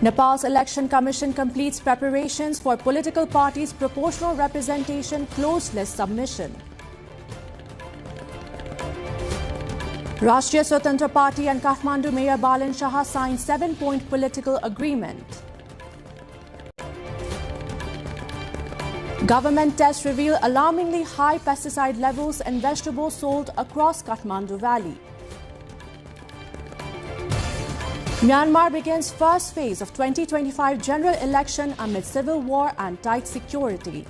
Nepal's Election Commission completes preparations for political parties' proportional representation closed list submission. Rashtriya Swatantra Party and Kathmandu Mayor Balan Shah signed 7-point political agreement. Government tests reveal alarmingly high pesticide levels in vegetables sold across Kathmandu Valley. Myanmar begins first phase of 2025 general election amid civil war and tight security.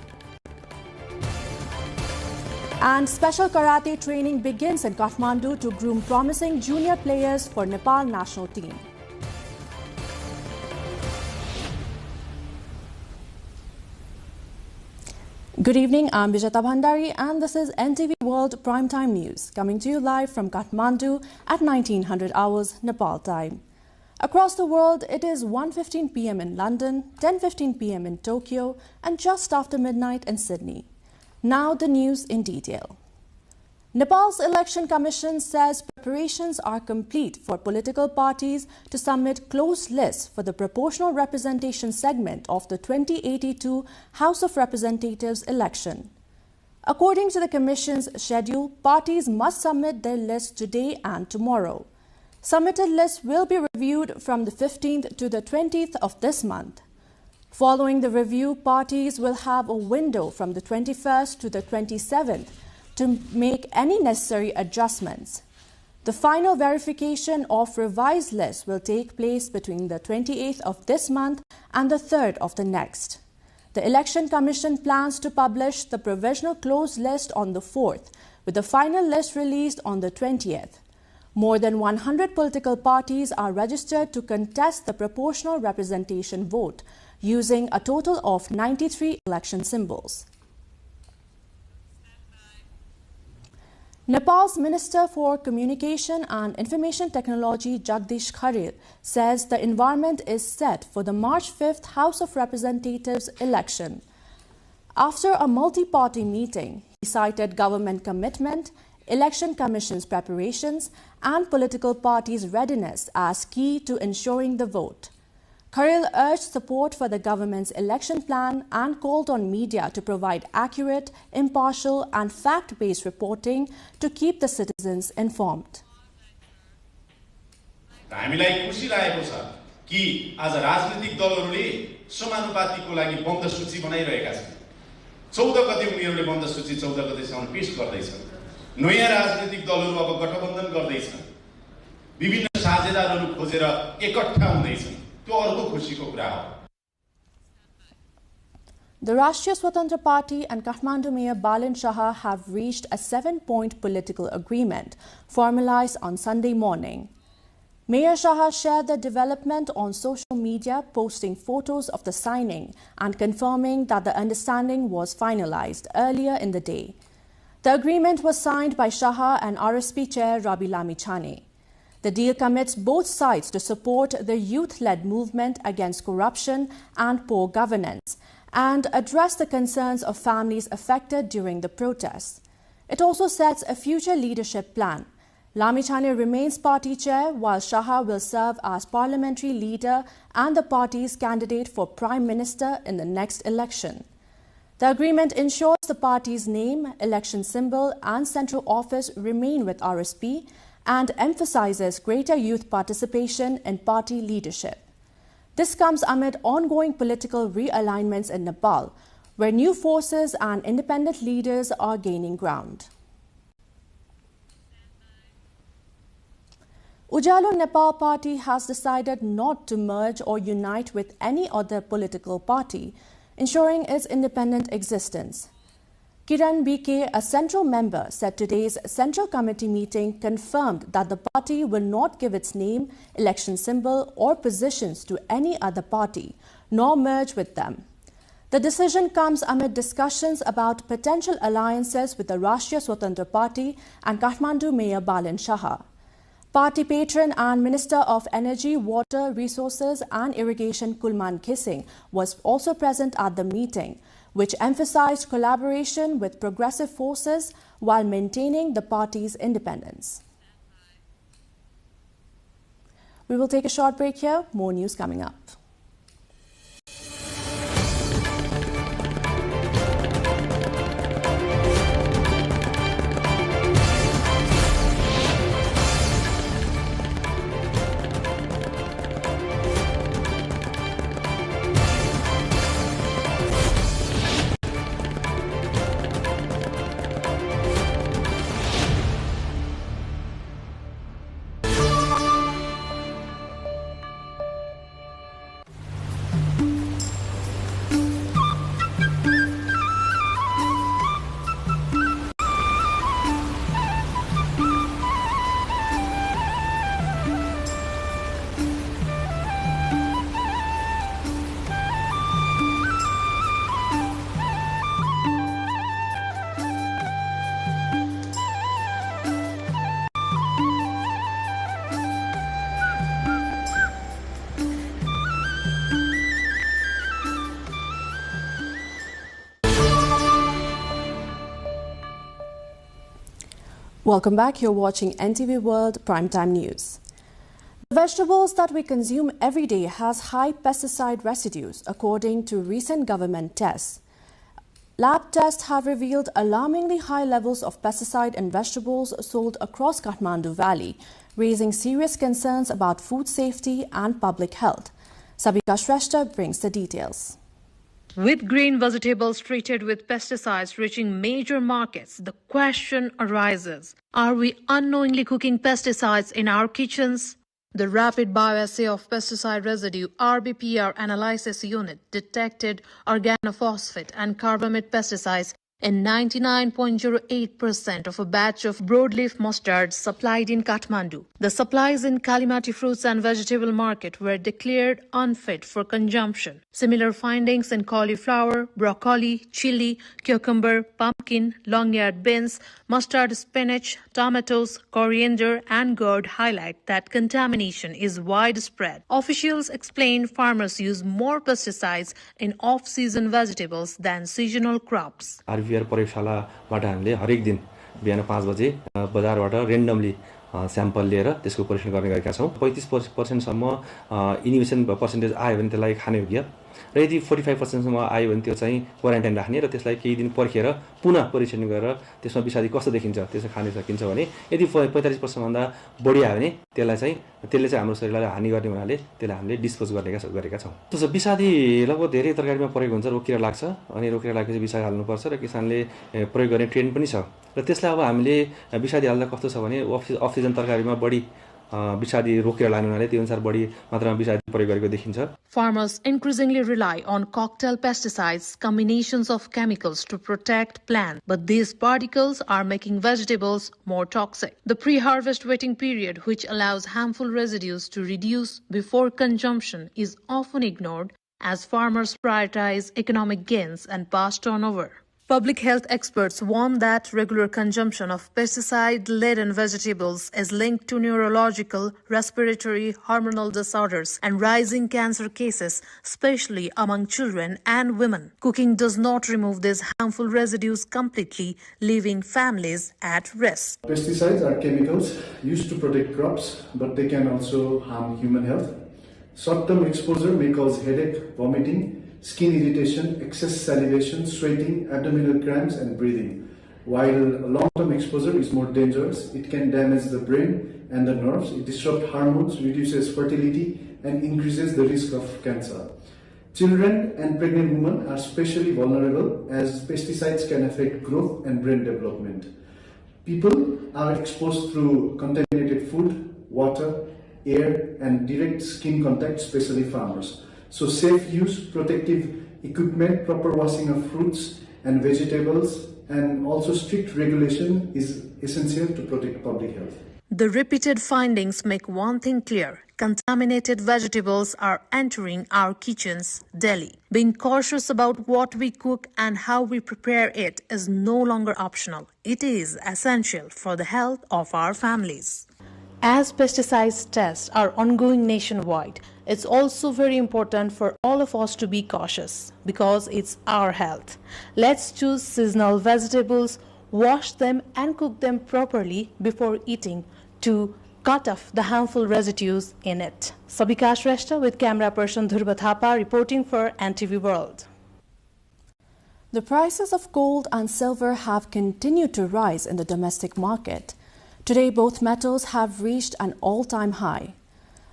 And special karate training begins in Kathmandu to groom promising junior players for Nepal national team. Good evening, I'm Vijata Bhandari and this is NTV World Primetime News, coming to you live from Kathmandu at 1900 hours Nepal time. Across the world, it is 1:15 p.m. in London, 10:15 p.m. in Tokyo, and just after midnight in Sydney. Now the news in detail. Nepal's Election Commission says preparations are complete for political parties to submit closed lists for the proportional representation segment of the 2082 House of Representatives election. According to the Commission's schedule, parties must submit their lists today and tomorrow. Submitted lists will be reviewed from the 15th to the 20th of this month. Following the review, parties will have a window from the 21st to the 27th to make any necessary adjustments. The final verification of revised lists will take place between the 28th of this month and the 3rd of the next. The Election Commission plans to publish the provisional closed list on the 4th, with the final list released on the 20th. More than 100 political parties are registered to contest the proportional representation vote, using a total of 93 election symbols. Nepal's Minister for Communication and Information Technology, Jagdish Kharil, says the environment is set for the March 5th House of Representatives election. After a multi-party meeting, he cited government commitment, Election Commission's preparations, and political parties' readiness as key to ensuring the vote. Kharil urged support for the government's election plan and called on media to provide accurate, impartial, and fact-based reporting to keep the citizens informed. हामीलाई खुशी लागेको छ कि आज राजनीतिक दलहरूले समानुपातिको लागि बन्द सूची बनाइरहेका छन्। 14 गते उनीहरूले बन्द सूची 14 गतेसम्म पेश गर्दैछन्। नयाँ राजनीतिक दलहरू अब गठबन्धन गर्दैछन्। विभिन्न साझेदारहरू खोजेर एकट्ठा हुँदैछन्। त्यो अर्को खुशीको कुरा हो। The Rashtriya Swatantra Party and Kathmandu Mayor Balan Shah have reached a 7-point political agreement formalized on Sunday morning. Mayor Shah shared the development on social media, posting photos of the signing and confirming that the understanding was finalized earlier in the day. The agreement was signed by Shah and RSP Chair Rabi Lamichhane. The deal commits both sides to support the youth-led movement against corruption and poor governance and address the concerns of families affected during the protests. It also sets a future leadership plan. Lamichhane remains party chair, while Shah will serve as parliamentary leader and the party's candidate for prime minister in the next election. The agreement ensures the party's name, election symbol, and central office remain with RSP and emphasizes greater youth participation in party leadership. This comes amid ongoing political realignments in Nepal, where new forces and independent leaders are gaining ground. Ujalo Nepal Party has decided not to merge or unite with any other political party, ensuring its independent existence. Kiran BK, a central member, said today's Central Committee meeting confirmed that the party will not give its name, election symbol, or positions to any other party, nor merge with them. The decision comes amid discussions about potential alliances with the Rashtriya Swatantra Party and Kathmandu Mayor Balan Shah. Party patron and Minister of Energy, Water, Resources and Irrigation Kulman Khising was also present at the meeting, which emphasized collaboration with progressive forces while maintaining the party's independence. We will take a short break here. More news coming up. Welcome back. You're watching NTV World Primetime News. The vegetables that we consume every day has high pesticide residues, according to recent government tests. Lab tests have revealed alarmingly high levels of pesticide in vegetables sold across Kathmandu Valley, raising serious concerns about food safety and public health. Sabika Shrestha brings the details. With green vegetables treated with pesticides reaching major markets, the question arises, are we unknowingly cooking pesticides in our kitchens? The Rapid Bioassay of Pesticide Residue RBPR Analysis Unit detected organophosphate and carbamide pesticides in 99.08% of a batch of broadleaf mustard supplied in Kathmandu. The supplies in Kalimati fruits and vegetable market were declared unfit for consumption. Similar findings in cauliflower, broccoli, chili, cucumber, pumpkin, long-yard beans, mustard, spinach, tomatoes, coriander and gourd highlight that contamination is widespread. Officials explain farmers use more pesticides in off-season vegetables than seasonal crops. RBR प्रयोगशालाबाट हामीले हरेक दिन बिहान 5 बजे बजारबाट randomly sample लिएर त्यसको परीक्षण गर्ने गरेका छौं 35% सम्म इनिभेसन पर्सेन्टेज आयो भने त्यसलाई खाने योग्य र यदि 45% सम्म आयो भने त्यो चाहिँ क्वारेन्टाइन राख्ने र त्यसलाई केही दिन पर्खेर पुनः परीक्षण गरेर त्यसमा विषादी कस्तो देखिन्छ त्यसो खान सकिन्छ भने यदि 45% भन्दा बढी आयो भने त्यसले चाहिँ हाम्रो शरीरलाई हानि गर्ने हुनाले त्यसलाई हामीले डिस्पोज गरेका छौं त्यसो विषादी लगभग धेरै तरकारीमा प्रयोग हुन्छ रोकिएर लाग्छ अनि रोकिएर लागेपछि विषादी हाल्नु पर्छ र किसानले प्रयोग गर्ने ट्रेन्ड पनि छ र त्यसलाई अब हामीले विषादी हाल्दा कस्तो छ भने अफ सिजन तरकारीमा बढी विषादी रोकेर लाग्नु हुनाले त्यो अनुसार बढी मात्रामा विषादी प्रयोग गरेको देखिन्छ. Farmers increasingly rely on cocktail pesticides, combinations of chemicals to protect plants, but these particles are making vegetables more toxic. The pre-harvest waiting period, which allows harmful residues to reduce before consumption, is often ignored as farmers prioritize economic gains and past turnover. Public health experts warn that regular consumption of pesticide-laden vegetables is linked to neurological, respiratory, hormonal disorders and rising cancer cases, especially among children and women. Cooking does not remove these harmful residues completely, leaving families at risk. Pesticides are chemicals used to protect crops, but they can also harm human health. Short-term exposure may cause headache, vomiting, skin irritation, excess salivation, sweating, abdominal cramps, and breathing. While long-term exposure is more dangerous, it can damage the brain and the nerves, it disrupts hormones, reduces fertility, and increases the risk of cancer. Children and pregnant women are especially vulnerable as pesticides can affect growth and brain development. People are exposed through contaminated food, water, air, and direct skin contact, especially farmers. So safe use, protective equipment, proper washing of fruits and vegetables, and also strict regulation is essential to protect public health. The repeated findings make one thing clear. Contaminated vegetables are entering our kitchens daily. Being cautious about what we cook and how we prepare it is no longer optional. It is essential for the health of our families. As pesticide tests are ongoing nationwide, it's also very important for all of us to be cautious because it's our health. Let's choose seasonal vegetables, wash them and cook them properly before eating to cut off the harmful residues in it. Sabika Shrestha with camera person Dhruva Thapa reporting for NTV World. The prices of gold and silver have continued to rise in the domestic market. Today, both metals have reached an all-time high.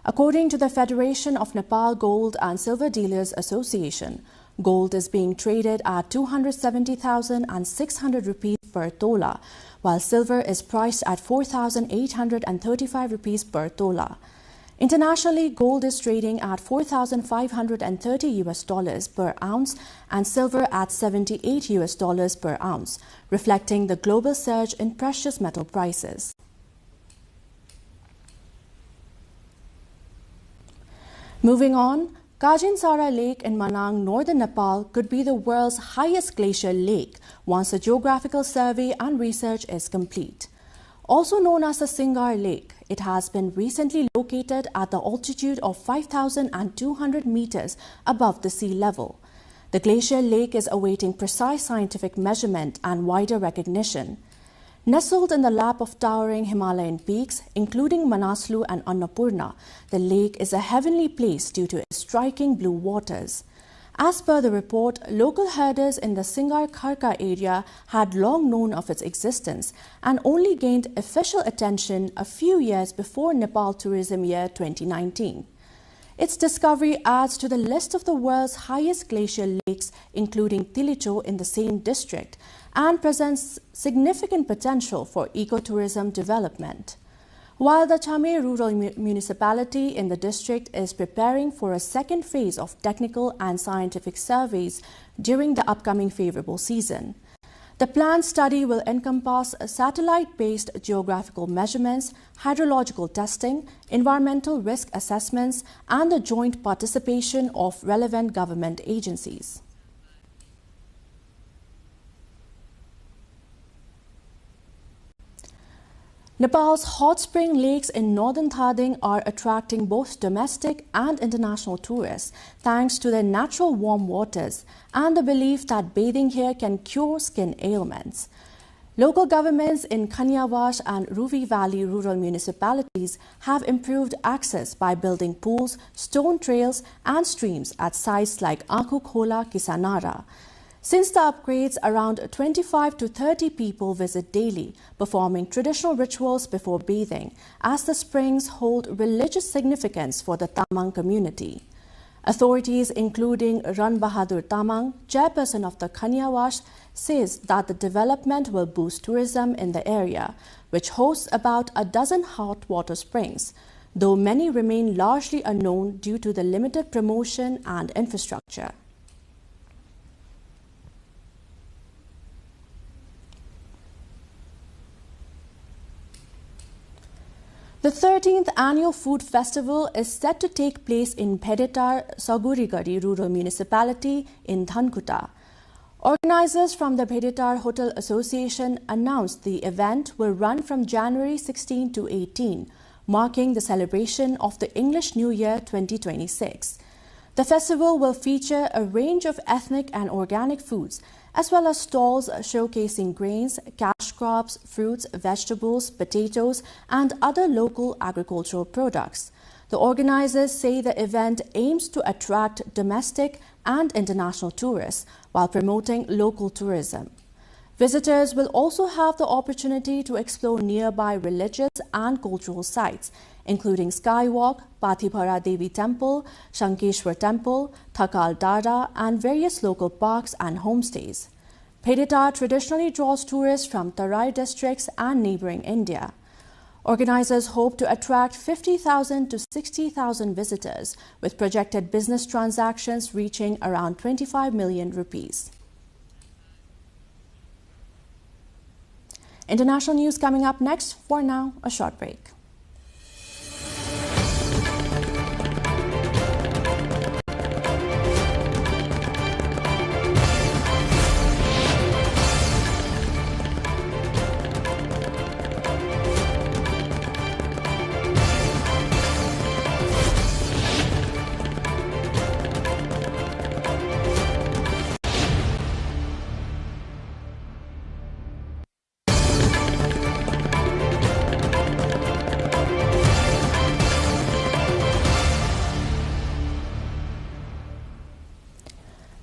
According to the Federation of Nepal Gold and Silver Dealers Association, gold is being traded at 270,600 rupees per tola, while silver is priced at 4,835 rupees per tola. Internationally, gold is trading at $4,530 per ounce and silver at $78 per ounce, reflecting the global surge in precious metal prices. Moving on, Kajinsara Lake in Manang, northern Nepal could be the world's highest glacial lake once a geographical survey and research is complete. Also known as the Singar Lake, it has been recently located at the altitude of 5,200 meters above the sea level. The glacial lake is awaiting precise scientific measurement and wider recognition. Nestled in the lap of towering Himalayan peaks, including Manaslu and Annapurna, the lake is a heavenly place due to its striking blue waters. As per the report, local herders in the Singar Kharka area had long known of its existence and only gained official attention a few years before Nepal Tourism Year 2019. Its discovery adds to the list of the world's highest glacial lakes, including Tilicho in the same district, and presents significant potential for ecotourism development. While the Chame rural municipality in the district is preparing for a second phase of technical and scientific surveys during the upcoming favorable season, the planned study will encompass satellite-based geographical measurements, hydrological testing, environmental risk assessments, and the joint participation of relevant government agencies. Nepal's hot spring lakes in northern Thading are attracting both domestic and international tourists thanks to their natural warm waters and the belief that bathing here can cure skin ailments. Local governments in Kanyawash and Ruvi Valley rural municipalities have improved access by building pools, stone trails and streams at sites like Aku Khola Kisanara. Since the upgrades, around 25 to 30 people visit daily, performing traditional rituals before bathing, as the springs hold religious significance for the Tamang community. Authorities, including Ran Bahadur Tamang, chairperson of the Kanyawash, says that the development will boost tourism in the area, which hosts about a dozen hot water springs, though many remain largely unknown due to the limited promotion and infrastructure. The 13th annual food festival is set to take place in Phedetar Sagurigari rural municipality in Dhankuta. Organizers from the Phedetar Hotel Association announced the event will run from January 16 to 18, marking the celebration of the English New Year 2026. The festival will feature a range of ethnic and organic foods, as well as stalls showcasing grains, cash crops, fruits, vegetables, potatoes, and other local agricultural products. The organizers say the event aims to attract domestic and international tourists while promoting local tourism. Visitors will also have the opportunity to explore nearby religious and cultural sites, including Skywalk, Pathibhara Devi Temple, Shankeshwar Temple, Thakal Dara, and various local parks and homestays. Phedetar traditionally draws tourists from Tarai districts and neighboring India. Organizers hope to attract 50,000 to 60,000 visitors, with projected business transactions reaching around 25 million rupees. International news coming up next. For now, a short break.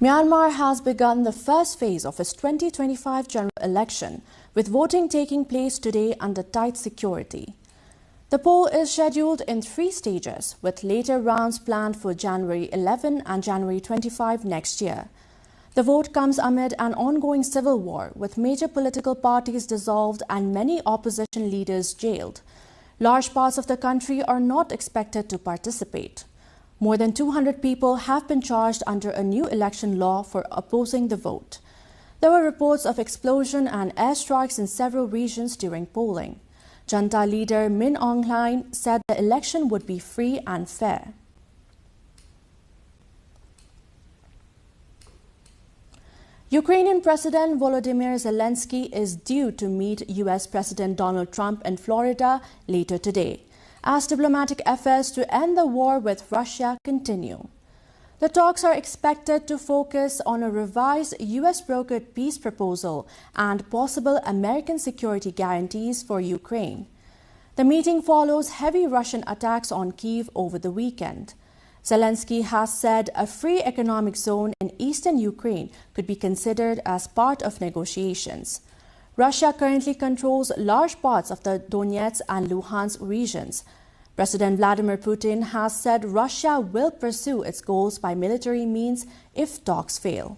Myanmar has begun the first phase of its 2025 general election, with voting taking place today under tight security. The poll is scheduled in 3 stages, with later rounds planned for January 11 and January 25 next year. The vote comes amid an ongoing civil war, with major political parties dissolved and many opposition leaders jailed. Large parts of the country are not expected to participate. More than 200 people have been charged under a new election law for opposing the vote. There were reports of explosion and airstrikes in several regions during polling. Janta leader Min Aung Hlaing said the election would be free and fair. Ukrainian President Volodymyr Zelensky is due to meet U.S. President Donald Trump in Florida later today, as diplomatic efforts to end the war with Russia continue. The talks are expected to focus on a revised US-brokered peace proposal and possible American security guarantees for Ukraine. The meeting follows heavy Russian attacks on Kyiv over the weekend. Zelensky has said a free economic zone in eastern Ukraine could be considered as part of negotiations. Russia currently controls large parts of the Donetsk and Luhansk regions. President Vladimir Putin has said Russia will pursue its goals by military means if talks fail.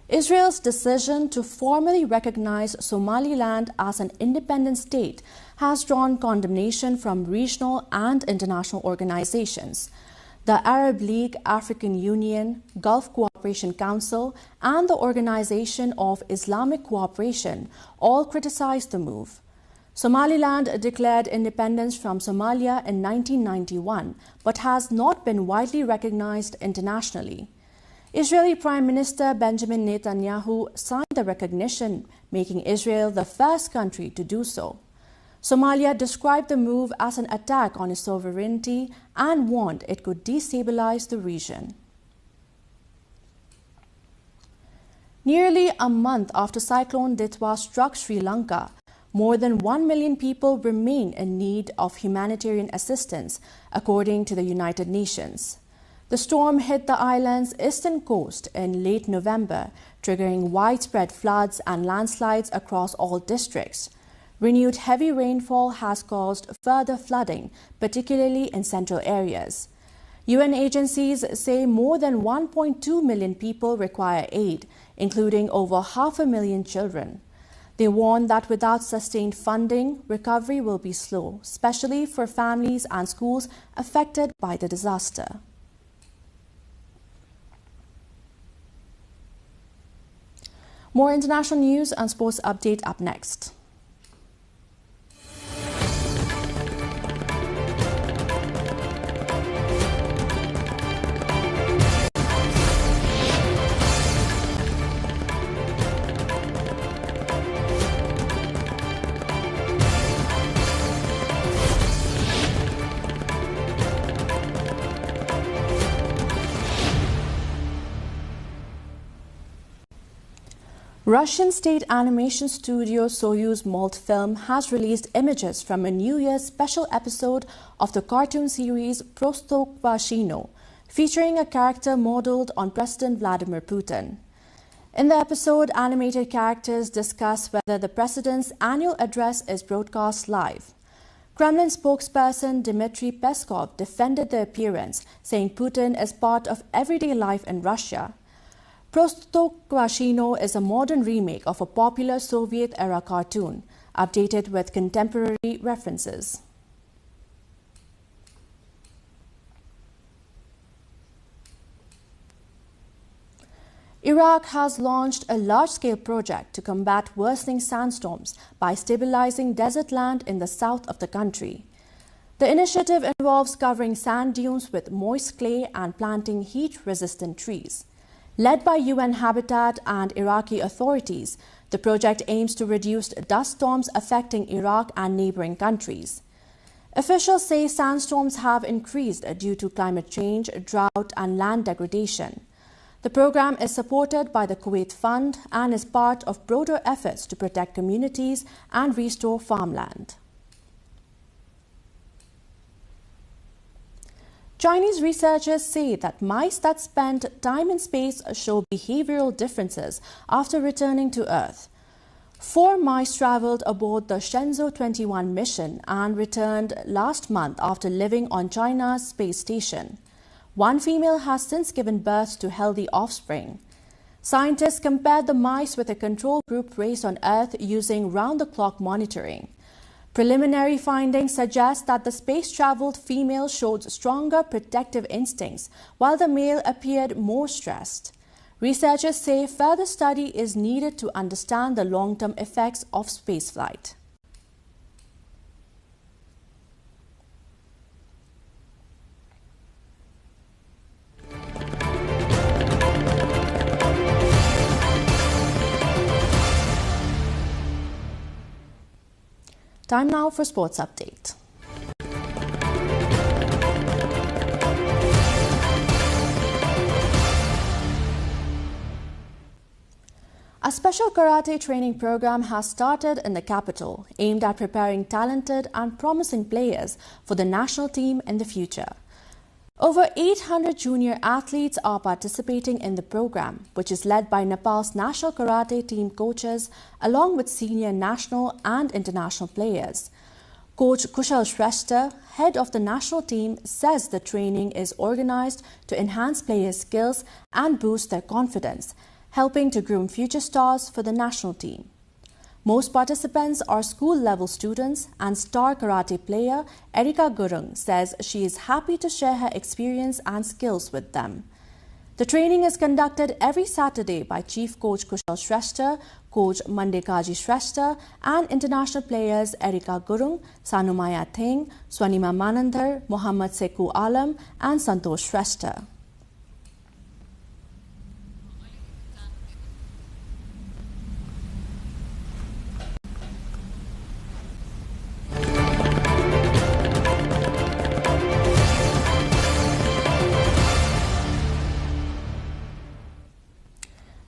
Israel's decision to formally recognize Somaliland as an independent state has drawn condemnation from regional and international organizations. The Arab League, African Union, Gulf Cooperation Council, and the Organization of Islamic Cooperation all criticized the move. Somaliland declared independence from Somalia in 1991, but has not been widely recognized internationally. Israeli Prime Minister Benjamin Netanyahu signed the recognition, making Israel the first country to do so. Somalia described the move as an attack on its sovereignty and warned it could destabilize the region. Nearly a month after Cyclone Ditwa struck Sri Lanka, more than 1 million people remain in need of humanitarian assistance, according to the United Nations. The storm hit the island's eastern coast in late November, triggering widespread floods and landslides across all districts. Renewed heavy rainfall has caused further flooding, particularly in central areas. UN agencies say more than 1.2 million people require aid, including over 500,000 children. They warn that without sustained funding, recovery will be slow, especially for families and schools affected by the disaster. More international news and sports update up next. Russian state animation studio Soyuz Multfilm has released images from a New Year's special episode of the cartoon series Prostokvashino, featuring a character modeled on President Vladimir Putin. In the episode, animated characters discuss whether the president's annual address is broadcast live. Kremlin spokesperson Dmitry Peskov defended the appearance, saying Putin is part of everyday life in Russia. Prostokvashino is a modern remake of a popular Soviet-era cartoon, updated with contemporary references. Iraq has launched a large-scale project to combat worsening sandstorms by stabilizing desert land in the south of the country. The initiative involves covering sand dunes with moist clay and planting heat-resistant trees. Led by UN Habitat and Iraqi authorities, the project aims to reduce dust storms affecting Iraq and neighboring countries. Officials say sandstorms have increased due to climate change, drought, and land degradation. The program is supported by the Kuwait Fund and is part of broader efforts to protect communities and restore farmland. Chinese researchers say that mice that spend time in space show behavioral differences after returning to Earth. 4 mice traveled aboard the Shenzhou 21 mission and returned last month after living on China's space station. One female has since given birth to healthy offspring. Scientists compared the mice with a control group raised on Earth using round-the-clock monitoring. Preliminary findings suggest that the space-traveled female showed stronger protective instincts, while the male appeared more stressed. Researchers say further study is needed to understand the long-term effects of spaceflight. Time now for sports update. special karate training program has started in the capital, aimed at preparing talented and promising players for the national team in the future. Over 800 junior athletes are participating in the program, which is led by Nepal's national karate team coaches, along with senior national and international players. Coach Kushal Shrestha, head of the national team, says the training is organized to enhance players' skills and boost their confidence, helping to groom future stars for the national team. Most participants are school-level students, and star karate player Erika Gurung says she is happy to share her experience and skills with them. The training is conducted every Saturday by Chief Coach Kushal Shrestha, Coach Mandekaji Shrestha, and international players Erika Gurung, Sanumaya Theng, Swanima Manandhar, Mohammad Seku Alam, and Santosh Shrestha.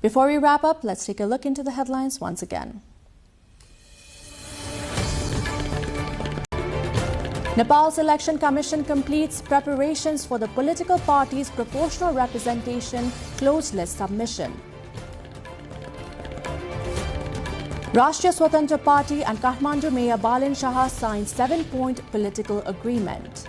Before we wrap up, let's take a look into the headlines once again. Nepal's Election Commission completes preparations for the political parties' proportional representation closed list submission. Rashtriya Swatantra Party and Kathmandu Mayor Balin Shah signed 7-point political agreement.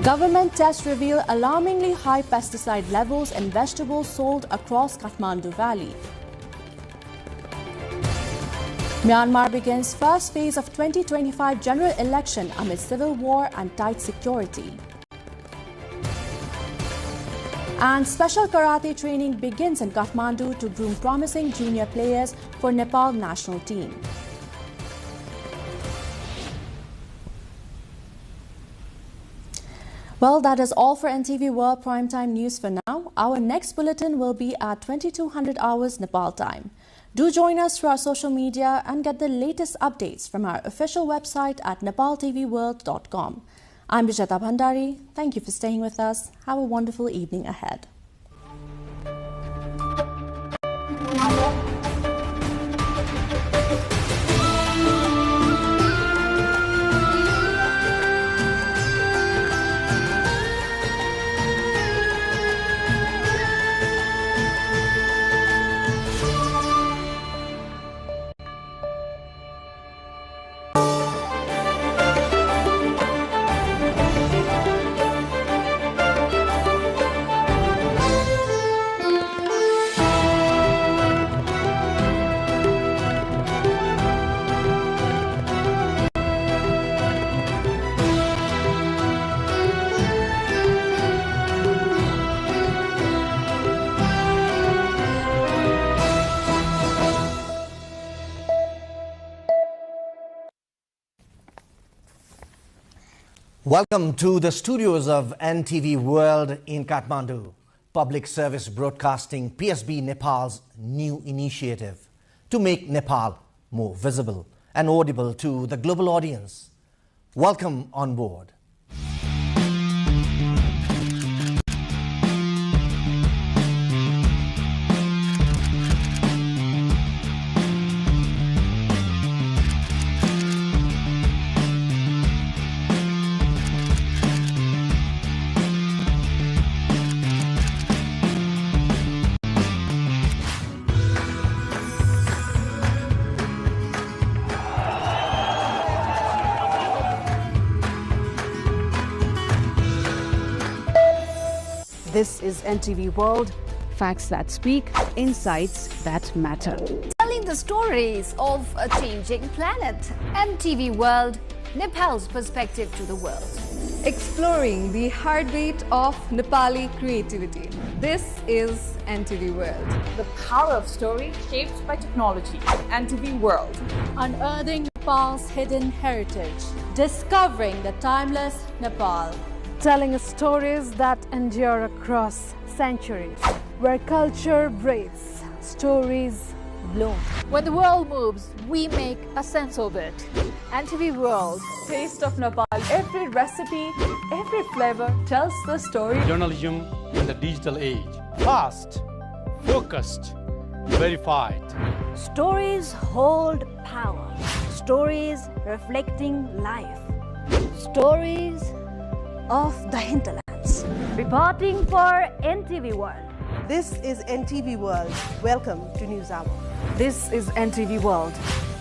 Government tests reveal alarmingly high pesticide levels in vegetables sold across Kathmandu Valley. Myanmar begins first phase of 2025 general election amid civil war and tight security. And special karate training begins in Kathmandu to groom promising junior players for Nepal national team. Well, that is all for NTV World Primetime News for now. Our next bulletin will be at 2200 hours Nepal time. Do join us through our social media and get the latest updates from our official website at nepaltelevision.com. I'm Vijata Bhandari. Thank you for staying with us. Have a wonderful evening ahead. Welcome to the studios of NTV World in Kathmandu. Public Service Broadcasting PSB Nepal's new initiative to make Nepal more visible and audible to the global audience. Welcome on board. This is NTV World, facts that speak, insights that matter. Telling the stories of a changing planet. NTV World, Nepal's perspective to the world. Exploring the heartbeat of Nepali creativity. This is NTV World. The power of story shaped by technology. NTV World. Unearthing Nepal's hidden heritage. Discovering the timeless Nepal. Telling stories that endure across centuries. Where culture breathes, stories bloom. When the world moves, we make a sense of it. NTV World. Taste of Nepal. Every recipe, every flavor tells the story. Journalism in the digital age. Fast, focused, verified. Stories hold power. Stories reflecting life. Stories of the hinterlands. Reporting for NTV World. This is NTV World. Welcome to News Hour. This is NTV World.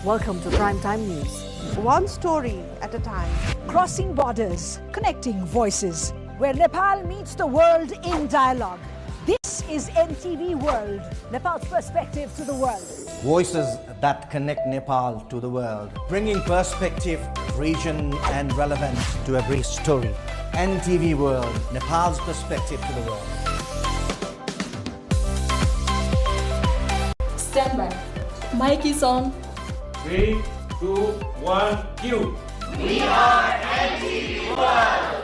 Welcome to Primetime News. One story at a time. Crossing borders, connecting voices, where Nepal meets the world in dialogue. This is NTV World, Nepal's perspective to the world. Voices that connect Nepal to the world, bringing perspective, region and relevance to every story. NTV World, Nepal's perspective to the world. Stand by. Mic is on. 3, 2, 1, cue. We are NTV World.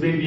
Maybe.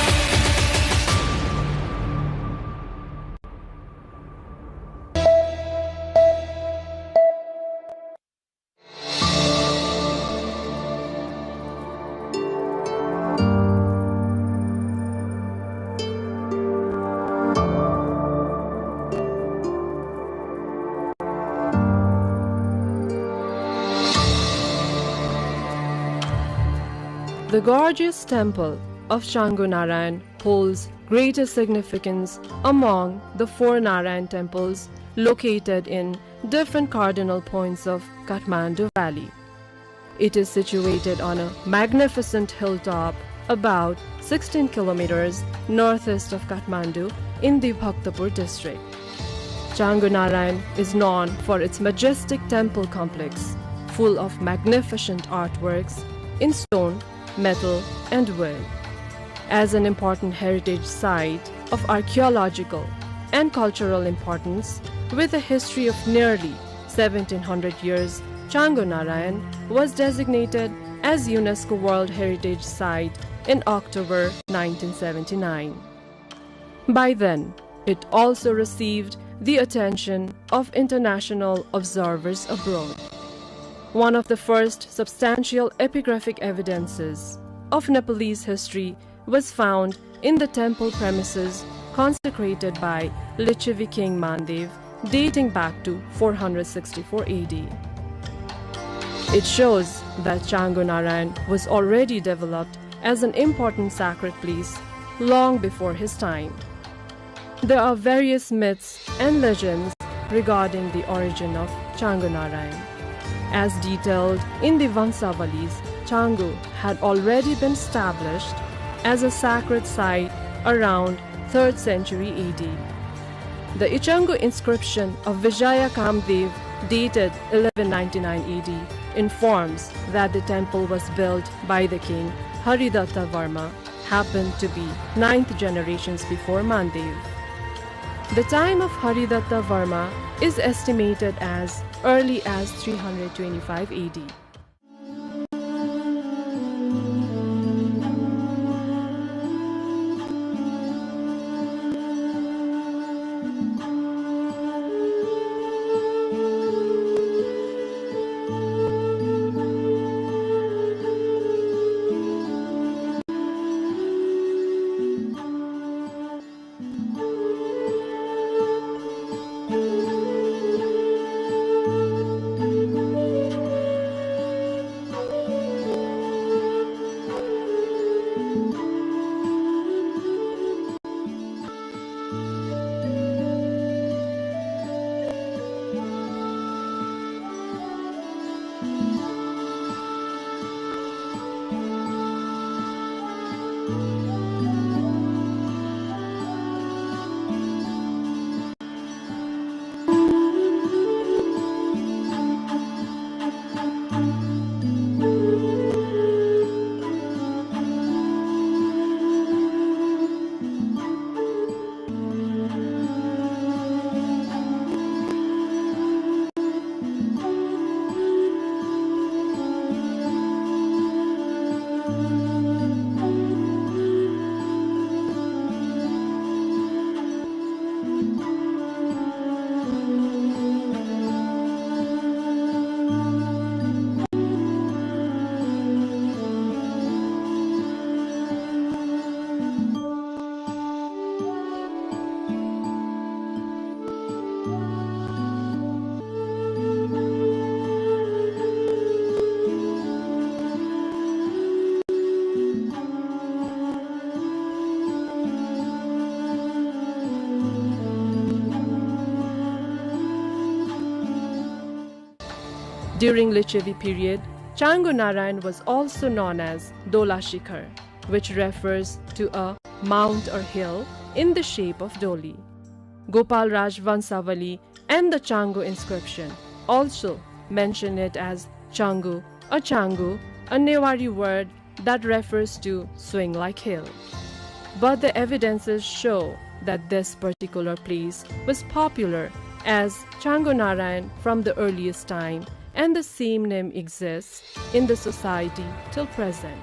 The gorgeous temple of Changu Narayan holds greater significance among the 4 Narayan temples located in different cardinal points of Kathmandu Valley. It is situated on a magnificent hilltop about 16 kilometers northeast of Kathmandu in the Bhaktapur district. Changu Narayan is known for its majestic temple complex, full of magnificent artworks in stone, metal and wood. As an important heritage site of archaeological and cultural importance with a history of nearly 1700 years, Changu Narayan was designated as UNESCO World Heritage Site in October 1979. By then, it also received the attention of international observers abroad. One of the first substantial epigraphic evidences of Nepalese history was found in the temple premises consecrated by Lichavi King Mandev, dating back to 464 AD. It shows that Changu Narayan was already developed as an important sacred place long before his time. There are various myths and legends regarding the origin of Changu Narayan. As detailed in the Vansavalis, Changu had already been established as a sacred site around 3rd century AD. The Ichangu inscription of Vijaya Kamdev, dated 1199 AD, informs that the temple was built by the king Haridatta Varma, happened to be 9th generations before Mandev. The time of Haridatta Varma is estimated as early as 325 AD. During Lichevi period, Chango Narayan was also known as Dola Shikhar, which refers to a mount or hill in the shape of Doli. Gopal Raj Vansavali and the Chango inscription also mention it as Changu, a Newari word that refers to swing like hill. But the evidences show that this particular place was popular as Chango Narayan from the earliest time, and the same name exists in the society till present.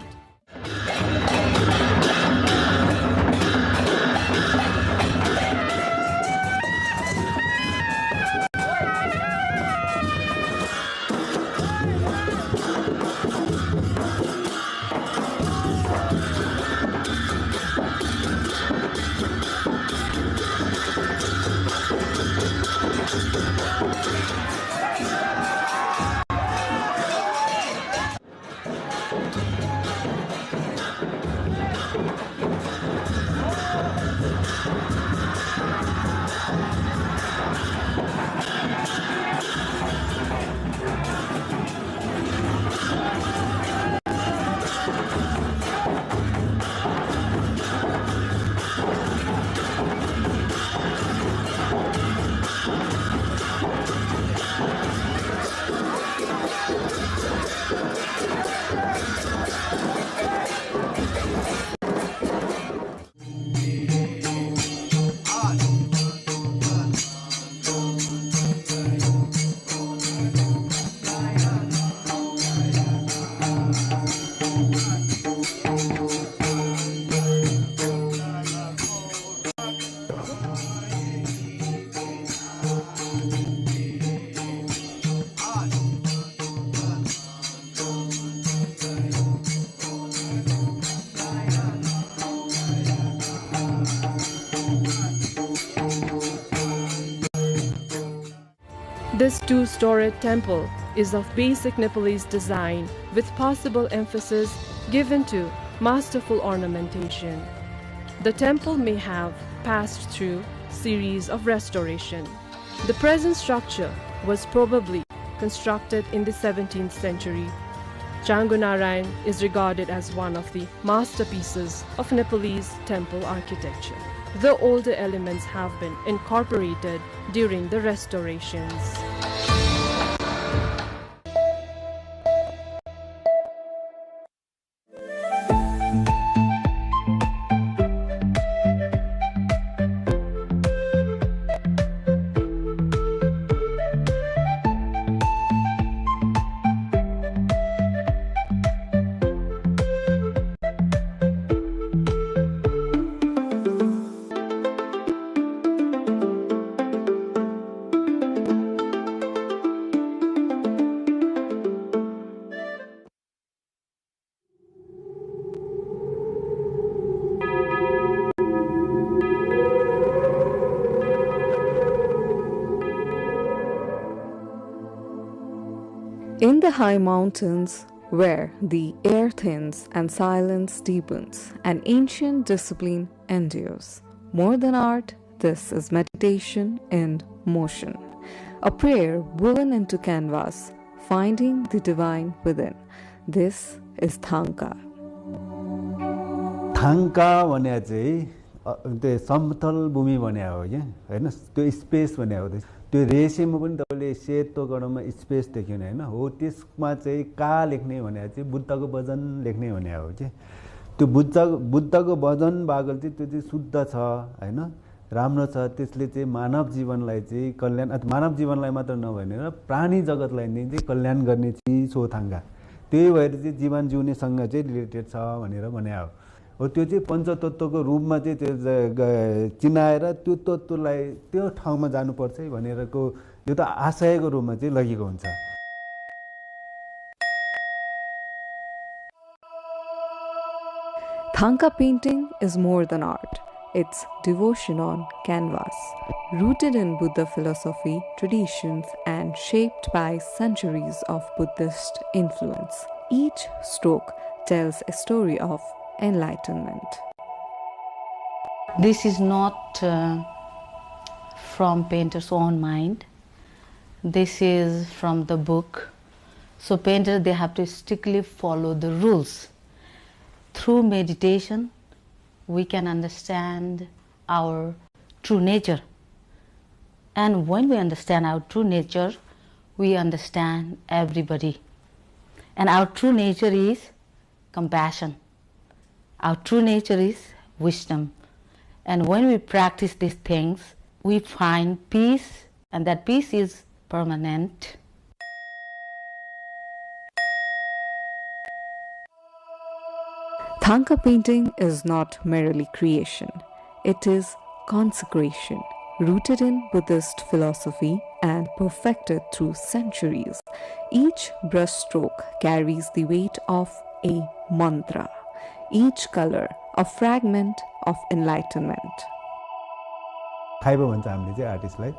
This two-storied temple is of basic Nepalese design with possible emphasis given to masterful ornamentation. The temple may have passed through series of restoration. The present structure was probably constructed in the 17th century. Chango Narayan is regarded as one of the masterpieces of Nepalese temple architecture. The older elements have been incorporated during the restorations. In the high mountains, where the air thins and silence deepens, an ancient discipline endures. More than art, this is meditation in motion. A prayer woven into canvas, finding the divine within. This is Thanka. Thanka भने चाहिँ त्यो समतल भूमि भने हो के हैन त्यो space भने हो त्यो रेसेमा पनि तपाईले सेतो गणमा स्पेस देख्यो नि हैन हो त्यसमा चाहिँ का लेख्ने भने चाहिँ बुद्धको वचन लेख्ने भने हो के त्यो बुद्धको वचन बागल चाहिँ त्यो चाहिँ शुद्ध छ हैन राम्रो छ त्यसले चाहिँ मानव जीवनलाई चाहिँ कल्याण मानव जीवनलाई मात्र नभएर प्राणी जगतलाई नै चाहिँ कल्याण गर्ने चिज हो थाङ्गा त्यही भएर चाहिँ जीवन जिउनेसँग चाहिँ रिलेटेड छ भनेर भने हो त्यो चाहिँ पञ्चतत्वको रूपमा चाहिँ त्यो चिनाएर त्यो तत्त्वलाई त्यो ठाउँमा जानुपर्छ भनेरको यो त आशयको रूपमा चाहिँ लगेको हुन्छ Thanka painting is more than art. It's devotion on canvas, rooted in Buddha philosophy, traditions, and shaped by centuries of Buddhist influence. Each stroke tells a story of enlightenment. This is not from painter's own mind. This is from the book So painters, they have to strictly follow the rules. Through meditation, we can understand our true nature. And when we understand our true nature, we understand everybody. And our true nature is compassion. Our true nature is wisdom. And when we practice these things, we find peace, and that peace is permanent. Thangka painting is not merely creation. It is consecration, rooted in Buddhist philosophy and perfected through centuries. Each brushstroke carries the weight of a mantra, each color a fragment of enlightenment. खाइबो भन्छ हामीले चाहिँ आर्टिस्टलाई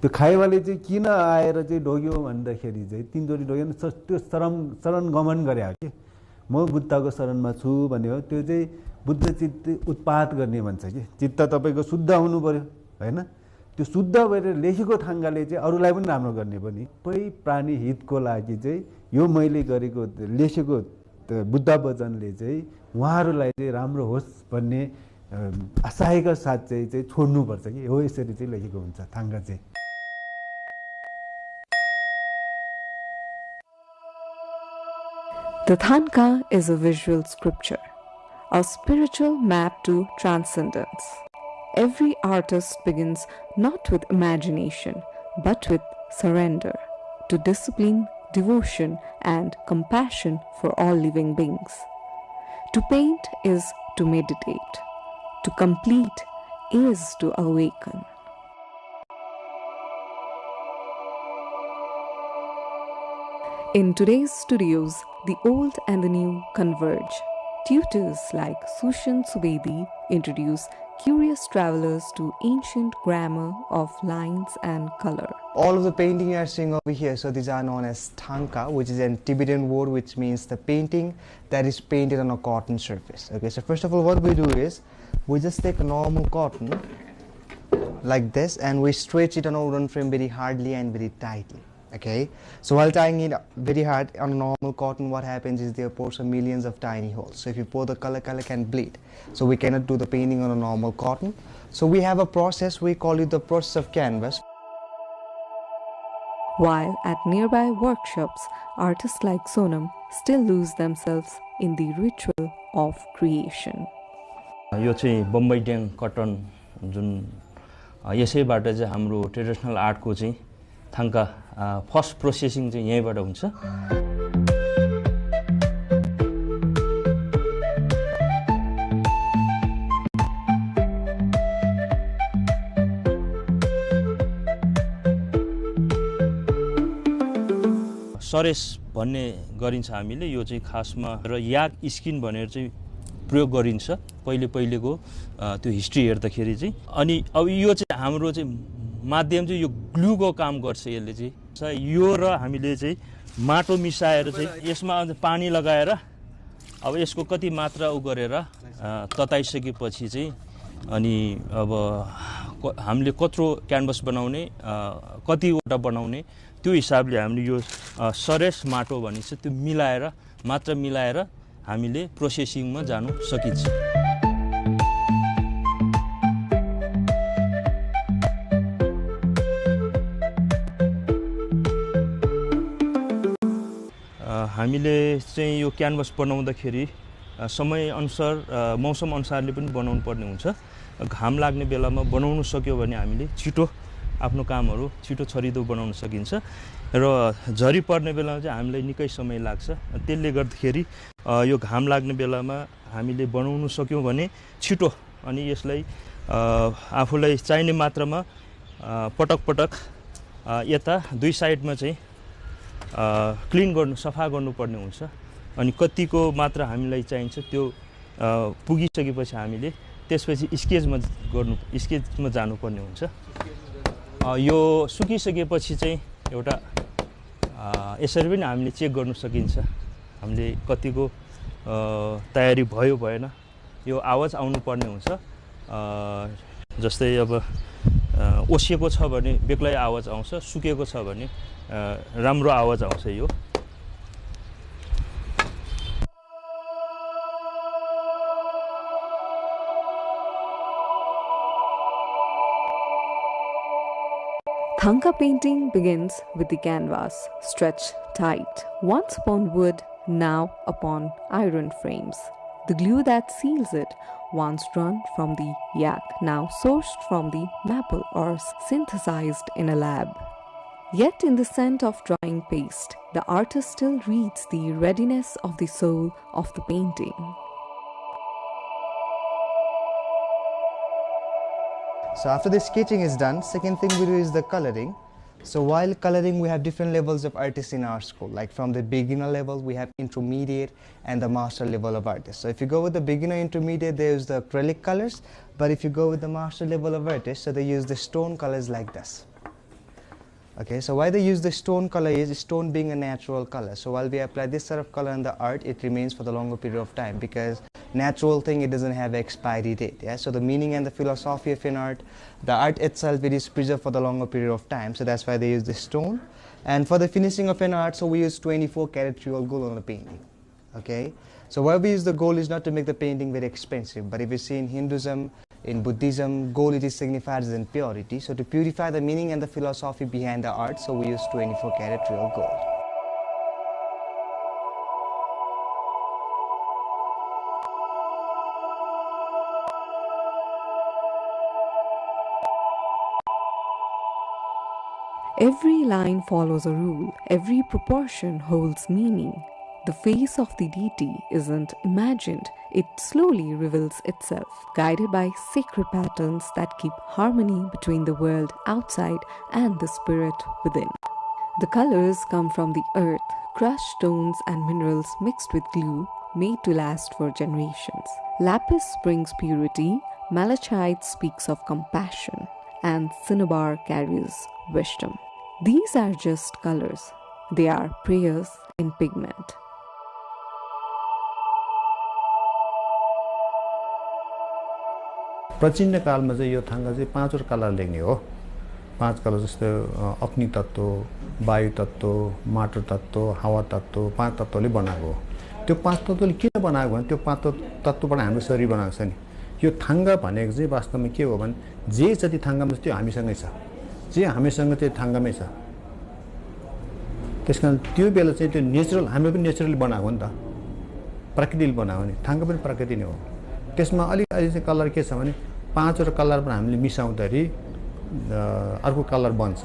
त्यो खाइबाले चाहिँ किन आएर चाहिँ ढोग्यो भन्दाखेरि चाहिँ तीनचोटी ढोग्यो नि त्यो शरण गमन गरे हो कि म बुद्धको शरणमा छु भन्ने हो त्यो चाहिँ बुद्ध चित्त उत्पात गर्ने भन्छ कि चित्त तपाईको शुद्ध हुनु पर्यो हैन त्यो शुद्ध भएर लेखेको थाङ्गाले चाहिँ अरूलाई पनि राम्रो गर्ने पनि सबै प्राणी हितको लागि चाहिँ यो मैले गरेको लेखेको बुद्ध वचनले चाहिँ उहाँहरूलाई चाहिँ राम्रो होस् भन्ने आशाका साथ चाहिँ छोड्नु पर्छ कि हो यसरी चाहिँ लेखेको हुन्छ थाङ्गा चाहिँ The Thangka is a visual sculpture, a spiritual map to transcendence. Every artist begins not with imagination, but with surrender to discipline, devotion, and compassion for all living beings. To paint is to meditate. To complete is to awaken. In today's studios, the old and the new converge. Tutors like Sushan Subedi introduce curious travelers to ancient grammar of lines and color. All of the painting you are seeing over here, so these are known as Thangka, which is a Tibetan word which means the painting that is painted on a cotton surface. Okay, so first of all what we do is, we just take a normal cotton like this and we stretch it on a wooden frame very hardly and very tightly. Okay, so while tying it very hard on a normal cotton, what happens is there are some millions of tiny holes. So if you pour the color can bleed. So we cannot do the painting on a normal cotton. So we have a process, we call it the process of canvas. While at nearby workshops, artists like Sonam still lose themselves in the ritual of creation. यो चाहिँ बम्बई ड्याङ कटन जुन यसैबाट चाहिँ हाम्रो traditional आर्टको चाहिँ थाङ्का first processing चाहिँ यहीँबाट हुन्छ सरेस भन्ने गरिन्छ हामीले यो चाहिँ खासमा र याक स्किन भनेर चाहिँ प्रयोग गरिन्छ पहिलेको त्यो हिस्ट्री हेर्दाखेरि चाहिँ अनि अब यो चाहिँ हाम्रो चाहिँ माध्यम चाहिँ यो ग्लुको काम गर्छ यसले चाहिँ यो र हामीले चाहिँ माटो मिसाएर चाहिँ यसमा पानी लगाएर अब यसको कति मात्रा उ गरेर तताइसकेपछि चाहिँ अनि अब हामीले कत्रो क्यानभस बनाउने कतिवटा बनाउने त्यो हिसाबले हामीले यो सरेस माटो भनिन्छ त्यो मिलाएर मात्रा मिलाएर हामीले प्रोसेसिङमा जानु सकिन्छ हामीले चाहिँ यो क्यानभस बनाउँदाखेरि समय अनुसार मौसम अनुसारले पनि बनाउनु पर्ने हुन्छ घाम लाग्ने बेलामा बनाउन सक्यो भने हामीले छिटो आफ्नो कामहरु छिटो छरिदो बनाउन सकिन्छ र झरी पर्ने बेलामा चाहिँ हामीलाई निकै समय लाग्छ त्यसले गर्दाखेरि यो घाम लाग्ने बेलामा हामीले बनाउन सक्यौं भने छिटो अनि यसलाई आफुलाई चाहिने मात्रामा पटक पटक यता दुई साइडमा चाहिँ क्लीन गर्नु सफा गर्नुपर्ने हुन्छ अनि कतिको मात्रा हामीलाई चाहिन्छ त्यो पुगिसकेपछि हामीले त्यसपछि स्केचमा जानुपर्ने हुन्छ यो सुकिसकेपछि चाहिँ एउटा यसरी पनि हामीले चेक गर्न सकिन्छ हामीले कतिको तयारी भयो भएन यो आवाज आउनु पर्ने हुन्छ जस्तै अब ओसिएको छ भने बेग्लै आवाज आउँछ सुकेको छ भने राम्रो आवाज आउँछ यो Thangka painting begins with the canvas, stretched tight, once upon wood, now upon iron frames. The glue that seals it, once drawn from the yak, now sourced from the maple or synthesized in a lab. Yet in the scent of drying paste, the artist still reads the readiness of the soul of the painting. So after the sketching is done, second thing we do is the coloring. So while coloring, we have different levels of artists in our school. Like from the beginner level, we have intermediate and the master level of artists. So if you go with the beginner intermediate, they use the acrylic colors. But if you go with the master level of artists, so they use the stone colors like this. Okay, so why they use the stone color is stone being a natural color. So while we apply this sort of color in the art, it remains for the longer period of time because natural thing, it doesn't have expiry date. Yeah, so the meaning and the philosophy of an art, the art itself, it is preserved for the longer period of time. So that's why they use the stone. And for the finishing of an art, so we use 24 karat real gold on the painting. Okay, so why we use the gold is not to make the painting very expensive, but if you see in Hinduism, in Buddhism, gold it is signified as in purity. So to purify the meaning and the philosophy behind the art, so we use 24 karat real gold. Every line follows a rule, every proportion holds meaning. The face of the deity isn't imagined, it slowly reveals itself, guided by sacred patterns that keep harmony between the world outside and the spirit within. The colors come from the earth, crushed stones and minerals mixed with glue, made to last for generations. Lapis brings purity, malachite speaks of compassion, and cinnabar carries wisdom. These are just colors, they are prayers in pigment. प्राचीन कालमा चाहिँ यो थाङ्गा चाहिँ पाँचवटा colour लेख्ने हो। पाँच colour जस्तो अग्नि तत्त्व, वायु तत्त्व, माटो तत्त्व, हावा तत्त्व, पाँच तत्त्वले बनाएको हो। त्यो पाँच तत्त्वले किन बनाएको भने त्यो पाँच तत्त्वबाट हाम्रो शरीर बनाएको छ नि। यो थाङ्गा भनेको चाहिँ वास्तवमा के हो भने जे जति थाङ्गामा छ त्यो हामीसँगै छ। जे हामीसँग त्यो थाङ्गामै छ। त्यसकारण त्यो बेला चाहिँ त्यो नेचुरल हाम्रो पनि नेचुरली बनाएको हो नि त। प्रकृतिले बनाएको नि। थाङ्गा पनि प्रकृति नै हो। त्यसमा अलि चाहिँ कलर के छ भने पाँचवटा कलर पनि हामीले मिसाउँदाखेरि अर्को कलर बन्छ।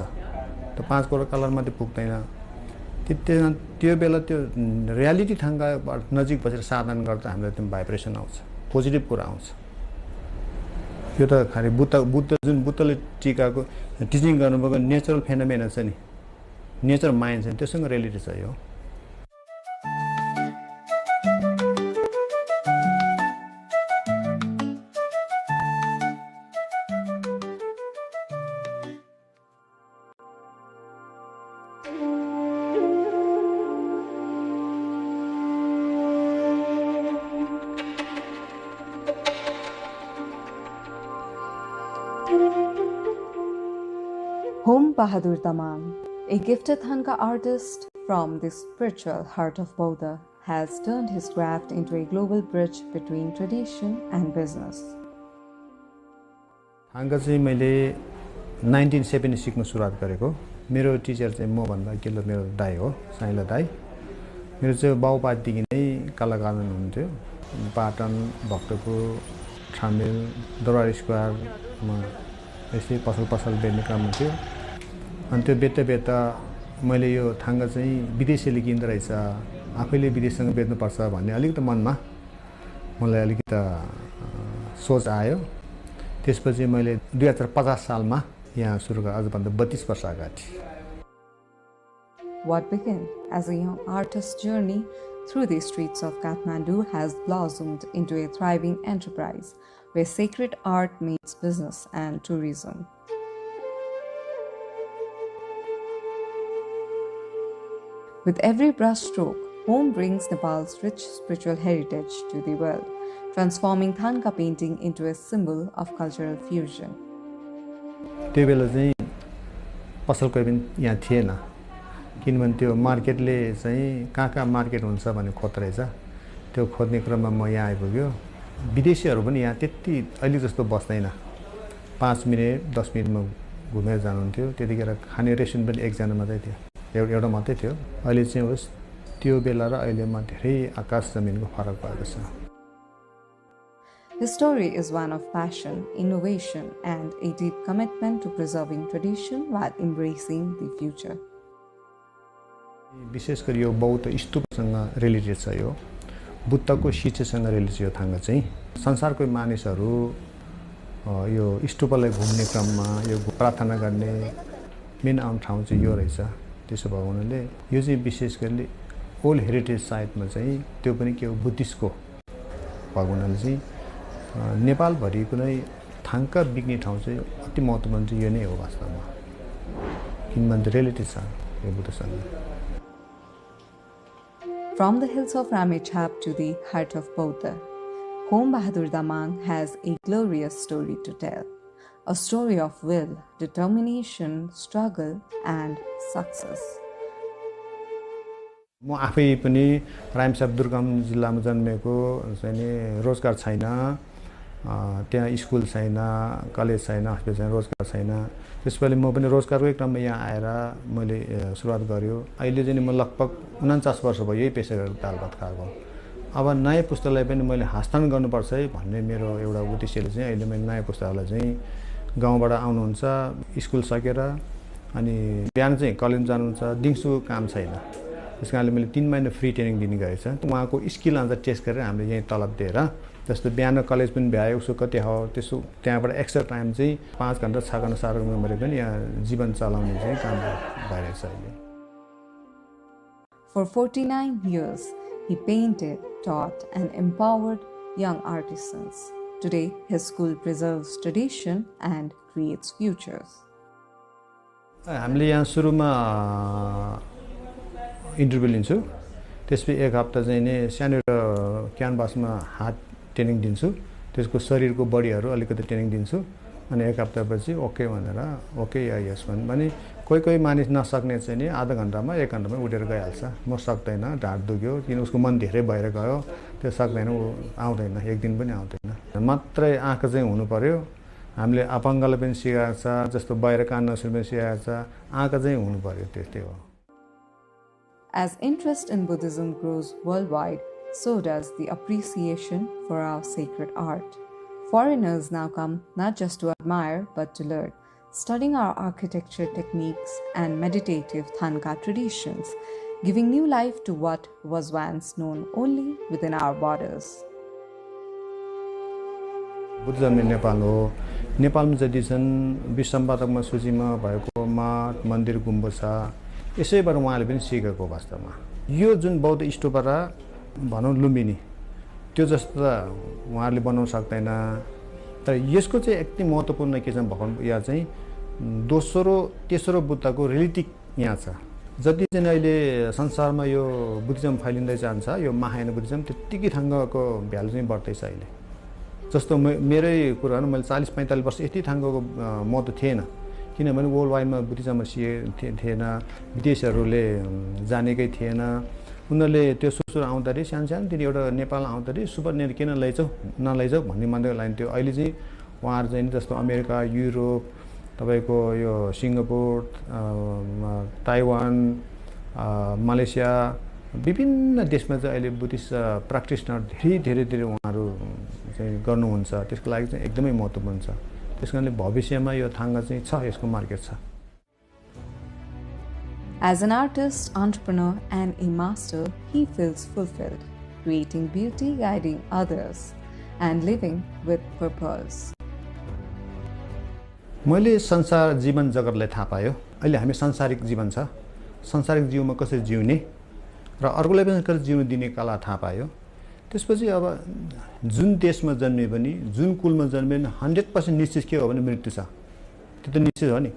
त्यो पाँचवटा कलर मात्रै पुग्दैन। त्यो बेला त्यो रियालिटी थाङ्गा नजिक बसेर साधना गर्दा हामीलाई त्यो भाइब्रेसन आउँछ, पोजिटिभ कुरा आउँछ। यो त खालि बुद्धले टिकाको टिचिङ गर्नुभएको नेचुरल फेनोमेना छ नि, नेचर माइन्ड छ नि, त्योसँग रिलेटेड छ यो। Hom Bahadur Tamang, a gifted Thangka artist from the spiritual heart of Buddha, has turned his craft into a global bridge between tradition and business. थाङ्का चाहिँ मैले 1970 सिक्न सुरुवात गरेको। मेरो टिचर चाहिँ म भन्दा अघिल्लो मेरो दाइ हो, साइला दाइ। मेरो चाहिँ बाउपादेखि नै कलाकार हुनुहुन्थ्यो। पाटन, भक्तपुर, छामेल, दरबार स्क्वायरमा यसै पसल बेच्ने काम हुन्थ्यो। अनि त्यो बेच्दा मैले यो थाङ्गा चाहिँ विदेशीले किन्दो रहेछ, आफैले विदेशसँग बेच्नुपर्छ भन्ने अलिकति मनमा मलाई अलिकति सोच आयो। त्यसपछि मैले 2050 सालमा यहाँ सुरु गरेँ, आजभन्दा 32 वर्ष अगाडि। What began as a young artist's journey through the streets of Kathmandu has blossomed into a thriving enterprise where sacred art meets business and tourism. With every brushstroke, Hom brings Nepal's rich spiritual heritage to the world, transforming Thangka painting into a symbol of cultural fusion. त्यो बेला चाहिँ पसल कोही पनि यहाँ थिएन, किनभने त्यो मार्केटले चाहिँ कहाँ मार्केट हुन्छ भन्ने खोज्दो रहेछ। त्यो खोज्ने क्रममा म यहाँ आइपुग्यो। विदेशीहरू पनि यहाँ त्यति अहिले जस्तो बस्दैन, 5 मिनेट 10 मिनेटमा घुमेर जानुहुन्थ्यो त्यतिखेर खाने रेस्टुरेन्ट पनि एकजना मात्रै थियो एउटा मात्रै थियो अहिले चाहिँ होस् त्यो बेला र अहिलेमा धेरै आकाश जमिनको फरक भएको छ His story is one of passion, innovation, and a deep commitment to preserving tradition while embracing the future. विशेष गरी यो बौद्ध स्तूपसँग रिलेटेड छ यो बुद्धको शिक्षासँग रिलेटेड यो थाङ्गा चाहिँ संसारको मानिसहरू यो स्तूपलाई घुम्ने क्रममा यो प्रार्थना गर्ने मेन आउने ठाउँ चाहिँ यो रहेछ त्यसो भएको हुनाले यो चाहिँ विशेष गरी ओल्ड हेरिटेज साइटमा चाहिँ त्यो पनि के हो बुद्धिस्टको भएको हुनाले चाहिँ नेपालभरि कुनै थाङ्का बिग्ने ठाउँ चाहिँ अति महत्त्वपूर्ण चाहिँ यो नै हो वास्तवमा किनभने रिलेटेड छ यो बुद्धसँग From the hills of Ramechhap to the heart of Bodh, Home Bahadur Damang has a glorious story to tell. A story of will, determination, struggle, and success. म आफै पनि रामेछाप दुर्गम जिल्लामा जन्मेको चाहिँ रोजगार छैन त्यहाँ स्कुल छैन कलेज छैन हस्पिटल छैन रोजगार छैन त्यसपछि म पनि रोजगारकै क्रममा यहाँ आएर मैले सुरुवात गर्यो अहिले चाहिँ म लगभग 49 वर्ष भयो यही पेसा गरेर दाल भात खाएको अब नयाँ पुस्तालाई पनि मैले हस्तान्तरण गर्नुपर्छ है भन्ने मेरो एउटा उद्देश्यले चाहिँ अहिले मैले नयाँ पुस्तालाई चाहिँ गाउँबाट आउनुहुन्छ स्कुल सकेर अनि बिहान चाहिँ कलेज जानुहुन्छ दिउँसो काम छैन त्यस कारणले मैले 3 महिना फ्री ट्रेनिङ दिने गरेको छ उहाँको स्किल अनुसार टेस्ट गरेर हामीले यहीँ तलब दिएर जस्तो बिहान कलेज पनि भ्यायो उसो कति हो त्यसो त्यहाँबाट एक्स्ट्रा टाइम चाहिँ 5 घण्टा 6 घण्टा 7 घण्टा मैले पनि यहाँ जीवन चलाउने चाहिँ काम भइरहेको छ अहिले For 49 years, he painted, taught, and empowered young artisans. Today, his school preserves tradition and creates futures. हामीले यहाँ सुरुमा इन्टरभ्यु लिन्छु त्यसपछि एक हप्ता चाहिँ नि सानो क्यानभासमा हात ट्रेनिङ दिन्छु त्यसको शरीरको बडीहरू अलिकति ट्रेनिङ दिन्छु अनि एक हप्तापछि ओके भनेर ओके या यस भने कोही मानिस नसक्ने चाहिँ नि आधा घण्टामा 1 घण्टामा उठेर गइहाल्छ म सक्दैन ढाड दुख्यो किन उसको मन धेरै भएर गयो त्यो सक्दैन उ आउँदैन एक दिन पनि आउँदैन मात्रै आँखा चाहिँ हुनु पर्यो हामीले अपाङ्गलाई पनि सिकाएको छ जस्तो बाहिर कान नसुन्ने पनि सिकाएको छ आँखा चाहिँ हुनु पर्यो त्यस्तै हो As interest in Buddhism grows worldwide, so does the appreciation for our sacred art. Foreigners now come not just to admire but to learn, studying our architecture techniques and meditative Thanka traditions, giving new life to what was once known only within our borders. Buddhism Nepal हो नेपालमा जति छन् विश्वसम्पादकमा सूचीमा भएको मठ मन्दिर गुम्बद छ यसैबाट उहाँले पनि सिकेको वास्तवमा यो जुन बौद्ध स्तूपरा भनौँ लुम्बिनी त्यो जस्तो त उहाँहरूले बनाउन सक्दैन तर यसको चाहिँ एकदम महत्त्वपूर्ण के छ भगवान या चाहिँ दोस्रो तेस्रो बुद्धको रिलेटिभ यहाँ छ जति चाहिँ अहिले संसारमा यो बुद्धिज्म फैलिँदै जान्छ यो महायान बुद्धिज्म त्यतिकै थाङ्गको भ्यालु चाहिँ बढ्दैछ अहिले जस्तो मेरै कुरा हो मैले 40-45 वर्ष यति थाङ्गको महत्त्व थिएन किनभने वर्ल्ड वाइडमा बुद्धिज्ममा थिएन विदेशहरूले जानेकै थिएन उनीहरूले त्यो सुसुर आउँदाखेरि सानो तिनी एउटा नेपाल आउँदाखेरि सुपर किन नलैजाऊ भन्ने मान्दै लाइन्थ्यो अहिले चाहिँ उहाँहरू चाहिँ जस्तो अमेरिका युरोप तपाईँको यो सिङ्गापुर ताइवान मलेसिया विभिन्न देशमा चाहिँ अहिले बुद्धिस्ट प्र्याक्टिसनर धेरै उहाँहरू चाहिँ गर्नुहुन्छ त्यसको लागि चाहिँ एकदमै महत्त्वपूर्ण छ त्यस कारणले भविष्यमा यो थाङ्गा चाहिँ छ यसको मार्केट छ As an artist, entrepreneur, and a master, he feels fulfilled, creating beauty, guiding others, and living with purpose. मैले संसार जीवन जगतलाई थाहा पायो अहिले हामी सांसारिक जीवन छ सांसारिक जीवनमा कसरी जिउने र अर्कोलाई पनि कसरी जिउन दिने कला थाहा पायो त्यसपछि अब जुन देशमा जन्मे पनि जुन कुलमा जन्मे पनि 100% निश्चित के हो भने मृत्यु छ त्यो त निश्चित हो नि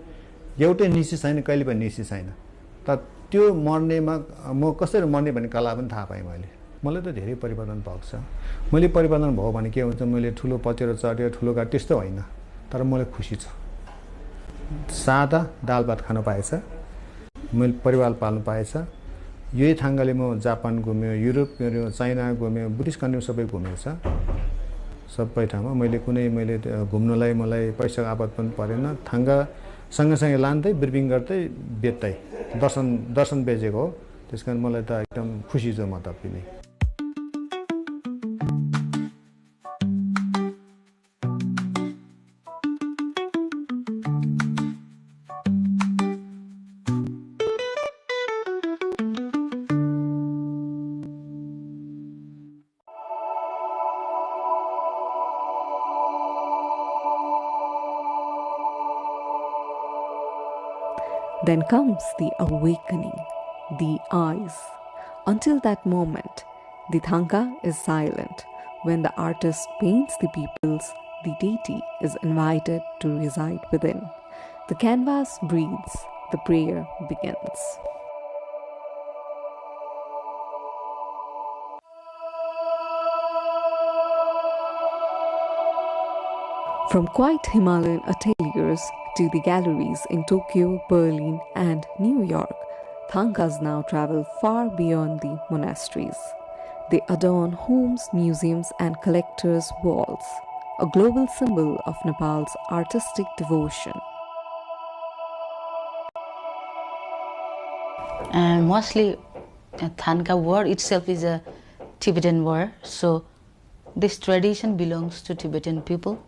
एउटै निश्चित छैन कहिले पनि निश्चित छैन त त्यो मर्नेमा म कसरी मर्ने भन्ने कला पनि थाहा पाएँ मलाई त धेरै परिवर्तन भएको छ मैले परिवर्तन भयो भने के हुन्छ मैले ठुलो पचेरो चढ्यो ठुलो गाडी त्यस्तो होइन तर मलाई खुसी छ सादा दाल भात खान पाएछ मैले परिवार पाल्नु पाएछ यही थाङ्गाले म जापान घुम्यो युरोप गयो चाइना घुम्यो बुद्धिस्ट कन्ट्री सबै घुमेको छ सबै ठाउँमा मैले घुम्नलाई मलाई पैसाको आपत पनि परेन थाङ्गा सँगसँगै लान्दै ब्रिफिङ गर्दै बेच्दै दर्शन बेचेको हो त्यसकारण मलाई त एकदम खुसी छु म त पनि Then comes the awakening, the eyes. Until that moment, the thangka is silent. When the artist paints the peoples, the deity is invited to reside within. The canvas breathes, the prayer begins. From quiet Himalayan ateliers to the galleries in Tokyo, Berlin, and New York, thangkas now travel far beyond the monasteries. They adorn homes, museums, and collectors' walls, a global symbol of Nepal's artistic devotion. And mostly, thangka word itself is a Tibetan word, so this tradition belongs to Tibetan people.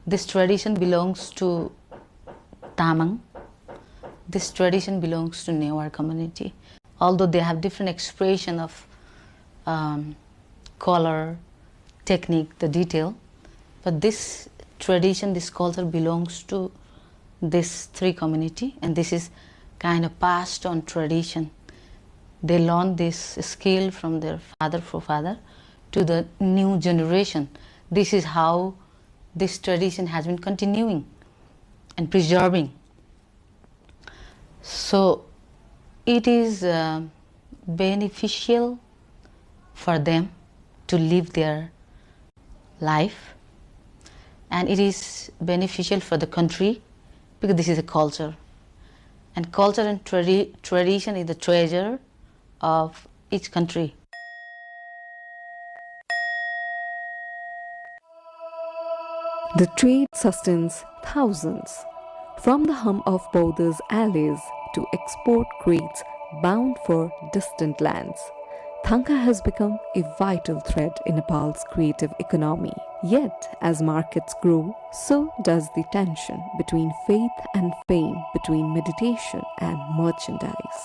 This tradition belongs to Tamang. This tradition belongs to Newar community. Although they have different expression of color, technique, the detail, but this tradition, this culture belongs to this three community, and this is kind of passed on tradition. They learn this skill from their forefather to the new generation. This is how this tradition has been continuing and preserving. So it is beneficial for them to live their life, and it is beneficial for the country because this is a culture, and culture and tradition is the treasure of each country. The trade sustains thousands. From the hum of Bodha's alleys to export crates bound for distant lands, thangka has become a vital thread in Nepal's creative economy. Yet, as markets grow, so does the tension between faith and fame, between meditation and merchandise.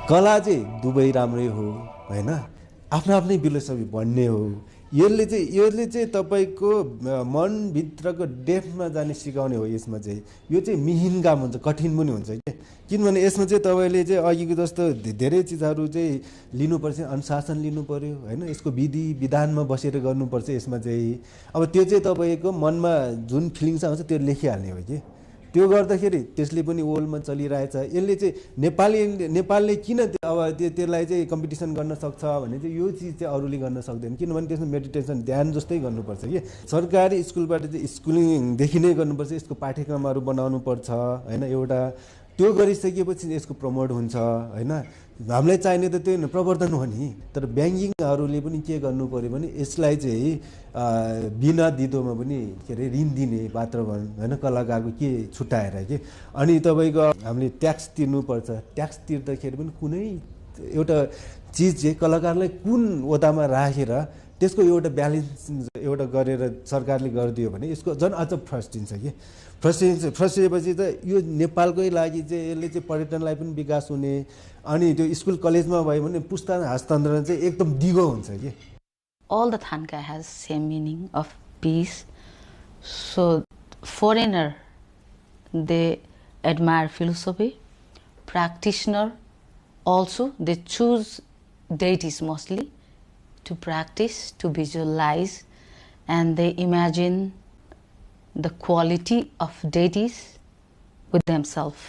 कला चाहिँ दुवै राम्रै हो हैन आफ्नो आफ्नै philosophy भन्ने हो यसले चाहिँ तपाईको मन भित्रको डेप्थमा जाने सिकाउने हो यसमा चाहिँ यो चाहिँ मिहिन काम हुन्छ कठिन पनि हुन्छ के किनभने यसमा चाहिँ तपाईले चाहिँ अघिको जस्तो धेरै चीजहरु चाहिँ लिनुपर्छ अनुशासन लिनु पर्यो हैन यसको विधि विधानमा बसेर गर्नुपर्छ यसमा चाहिँ अब त्यो चाहिँ तपाईको मनमा जुन फिलिङ्स आउँछ त्यो लेखिहाल्ने हो के त्यो गर्दाखेरि त्यसले पनि वर्ल्डमा चलिरहेछ यसले चाहिँ नेपालले किन अब त्यसलाई चाहिँ कम्पिटिसन गर्न सक्छ भने चाहिँ यो चीज चाहिँ अरूले गर्न सक्दैन किनभने त्यसमा मेडिटेसन ध्यान जस्तै गर्नुपर्छ के सरकारी स्कुलबाट चाहिँ स्कुलिङ देखि नै गर्नुपर्छ यसको पाठ्यक्रमहरु बनाउनु पर्छ हैन एउटा त्यो गरिसकेपछि यसको प्रमोट हुन्छ हैन हामीलाई चाहिने त त्यो प्रवर्धन हो नि तर ब्याङ्किङहरुले पनि के गर्नु पर्यो भने यसलाई चाहिँ बिना दिदोमा पनि के रे ऋण दिने वातावरण हैन कलाकारको के छुटाएर के अनि तपाईको हामीले ट्याक्स तिर्नु पर्छ ट्याक्स तिर्दाखेरि पनि कुनै एउटा चीज चाहिँ कलाकारलाई कुन ओदामा राखेर त्यसको एउटा ब्यालेन्स एउटा गरेर सरकारले गरिदियो भने यसको जन अझ फ्रस्टिन्छ के फ्रस्टेपछि त यो नेपालकै लागि चाहिँ यसले चाहिँ पर्यटनलाई पनि विकास हुने अनि त्यो स्कुल कलेजमा भयो भने पुस्ता हस्तान्तरण चाहिँ एकदम दिगो हुन्छ के All the thangka has same meaning of peace. So foreigner, they admire philosophy. Practitioner also, they choose deities mostly to practice, to visualize, and they imagine the quality of deities with themselves.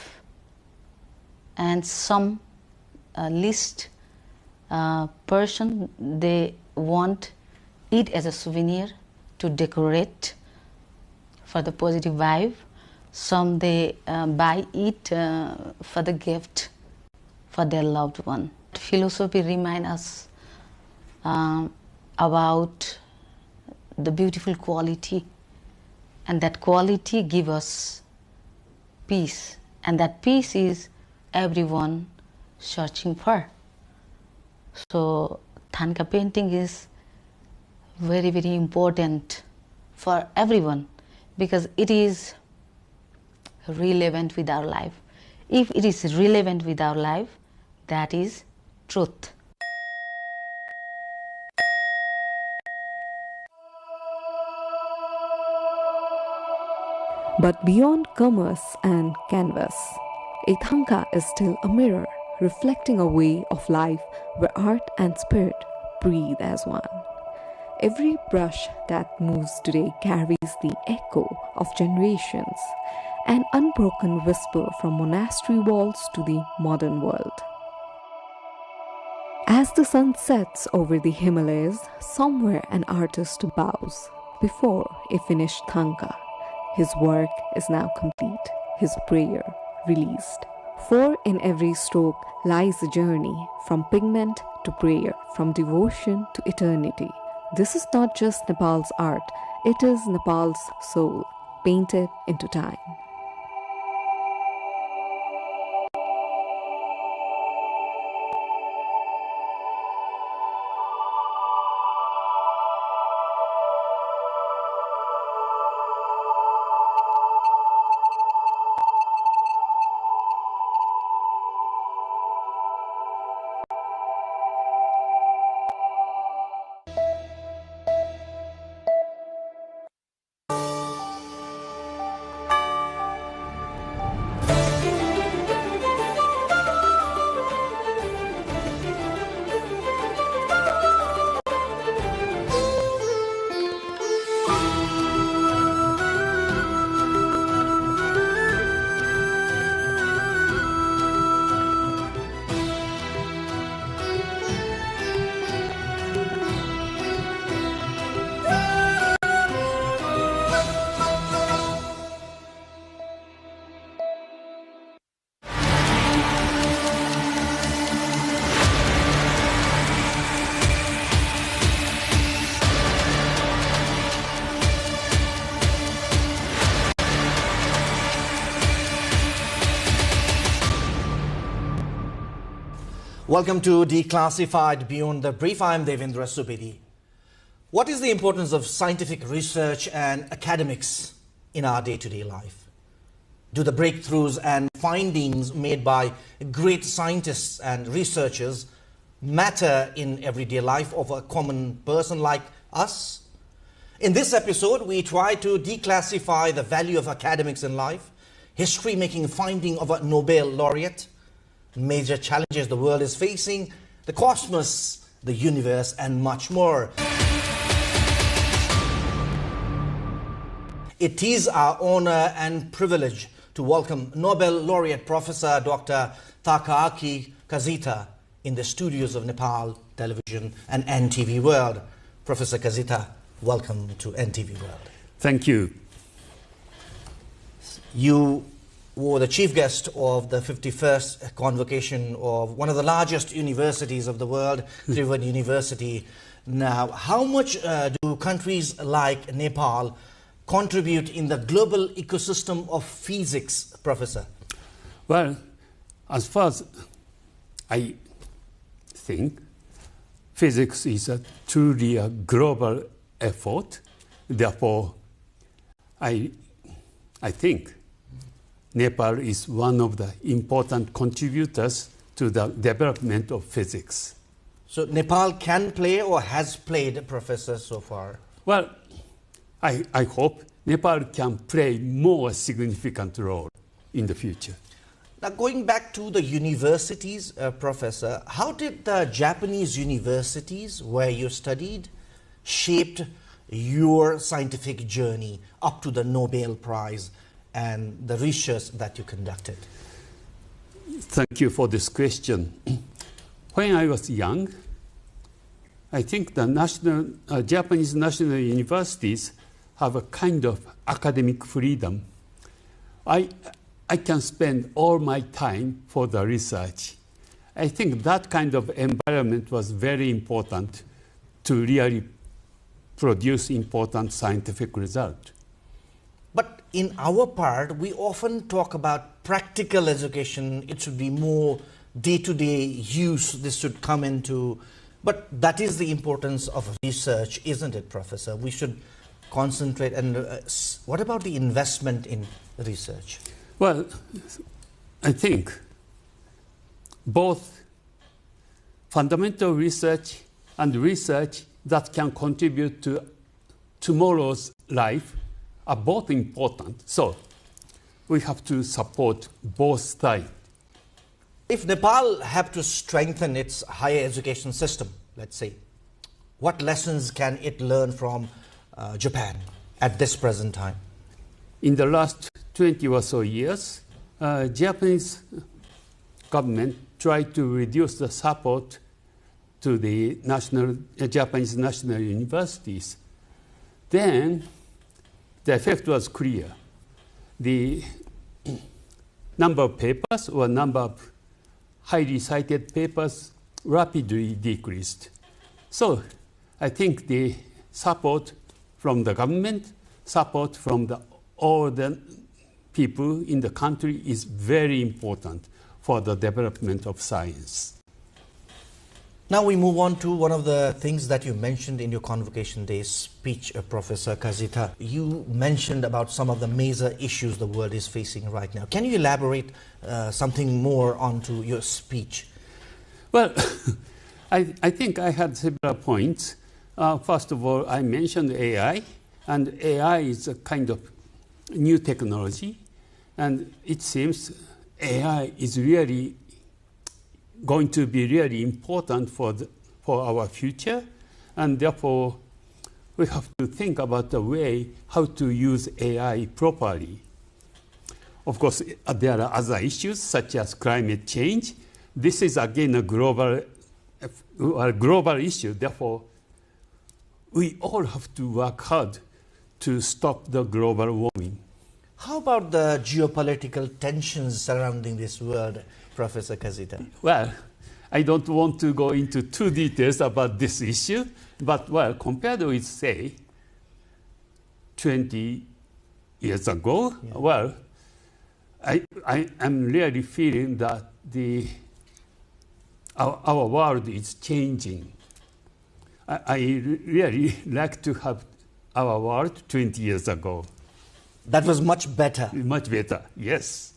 And some least person, they want it as a souvenir to decorate for the positive vibe. Some they buy it for the gift for their loved one. Philosophy reminds us about the beautiful quality And that quality gives us peace. And that peace is everyone searching for. So Thanka painting is very, very important for everyone because it is relevant with our life. If it is relevant with our life, that is truth. But beyond commerce and canvas, a Thanka is still a mirror, reflecting a way of life where art and spirit breathe as one. Every brush that moves today carries the echo of generations, an unbroken whisper from monastery walls to the modern world. As the sun sets over the Himalayas, somewhere an artist bows before a finished Thanka. His work is now complete, his prayer released. For in every stroke lies a journey from pigment to prayer, from devotion to eternity. This is not just Nepal's art, it is Nepal's soul, painted into time. Welcome to Declassified Beyond the Brief. I'm Devendra Subedi. What is the importance of scientific research and academics in our day-to-day life? Do the breakthroughs and findings made by great scientists and researchers matter in everyday life of a common person like us? In this episode, we try to declassify the value of academics in life, history-making finding of a Nobel laureate, major challenges the world is facing, the cosmos, the universe, and much more. It is our honor and privilege to welcome Nobel laureate Professor Dr. Takaaki Kazita in the studios of Nepal Television and NTV World. Professor Kazita, welcome to NTV World. Thank you. You were the chief guest of the 51st convocation of one of the largest universities of the world, Tribhuvan University. Now, how much do countries like Nepal contribute in the global ecosystem of physics, Professor? Well, as far as I think, physics is truly a global effort. Therefore, I think Nepal is one of the important contributors to the development of physics. So Nepal can play or has played, Professor, so far? Well, I hope Nepal can play more significant role in the future. Now, going back to the universities, Professor, how did the Japanese universities where you studied shaped your scientific journey up to the Nobel Prize and the research that you conducted? Thank you for this question. When I was young, I think the Japanese national universities have a kind of academic freedom. I can spend all my time for the research. I think that kind of environment was very important to really produce important scientific result. But in our part, we often talk about practical education. It should be more day-to-day use. This should come into, but that is the importance of research, isn't it, Professor? We should concentrate. And what about the investment in research? Well, I think both fundamental research and research that can contribute to tomorrow's life are both important. So we have to support both sides. If Nepal have to strengthen its higher education system, let's say, what lessons can it learn from Japan at this present time? In the last 20 or so years, Japanese government tried to reduce the support to the Japanese national universities. Then the effect was clear. The number of papers or number of highly cited papers rapidly decreased. So I think the support from the government, support from all the people in the country is very important for the development of science. Now we move on to one of the things that you mentioned in your Convocation Day speech, Professor Kazita. You mentioned about some of the major issues the world is facing right now. Can you elaborate something more onto your speech? Well, I think I had several points. First of all, I mentioned AI, and AI is a kind of new technology, and it seems AI is really going to be really important for our future, and therefore we have to think about the way how to use AI properly. Of course, there are other issues such as climate change. This is again a global issue. Therefore, we all have to work hard to stop the global warming. How about the geopolitical tensions surrounding this world, Professor Kazita? Well, I don't want to go into too details about this issue, but well, compared with, say, 20 years ago, well, I am really feeling that our world is changing. I really like to have our world 20 years ago. That was much better. Much better, yes.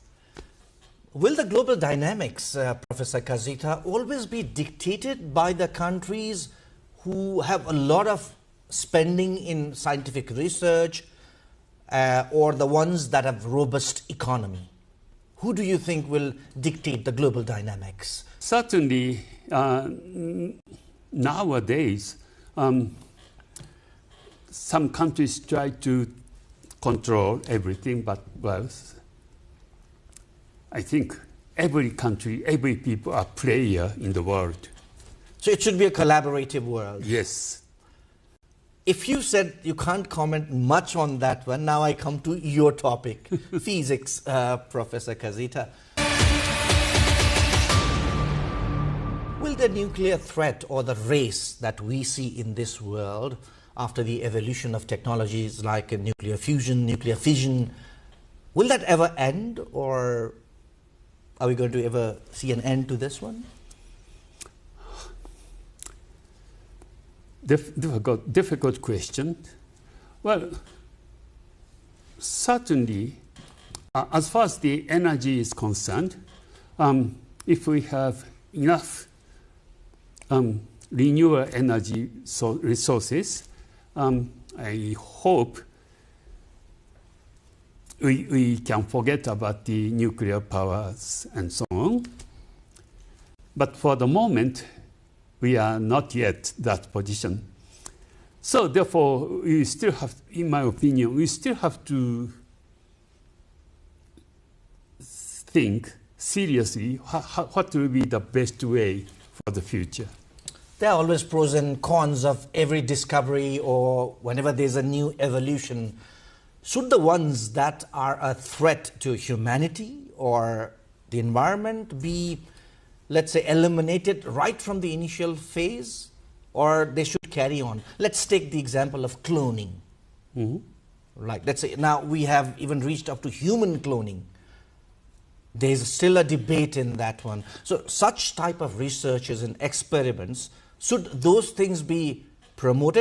Will the global dynamics, Professor Kazita, always be dictated by the countries who have a lot of spending in scientific research or the ones that have robust economy? Who do you think will dictate the global dynamics? Certainly, nowadays, some countries try to control everything, but well, I think every country, every people are player in the world. So it should be a collaborative world. Yes. If you said you can't comment much on that one, now I come to your topic, physics, Professor Kazita. Will the nuclear threat or the race that we see in this world after the evolution of technologies like nuclear fusion, nuclear fission, will that ever end, or are we going to ever see an end to this one? Difficult question. Well, certainly, as far as the energy is concerned, if we have enough renewable energy resources, I hope we can forget about the nuclear powers and so on. But for the moment, we are not yet that position. So therefore, we still have, in my opinion, we still have to think seriously what will be the best way for the future. There are always pros and cons of every discovery or whenever there's a new evolution. Should the ones that are a threat to humanity or the environment be, let's say, eliminated right from the initial phase, or they should carry on? Let's take the example of cloning. Mm-hmm. Right. Let's say now we have even reached up to human cloning. There's still a debate in that one. So such type of researches and experiments, should those things be promoted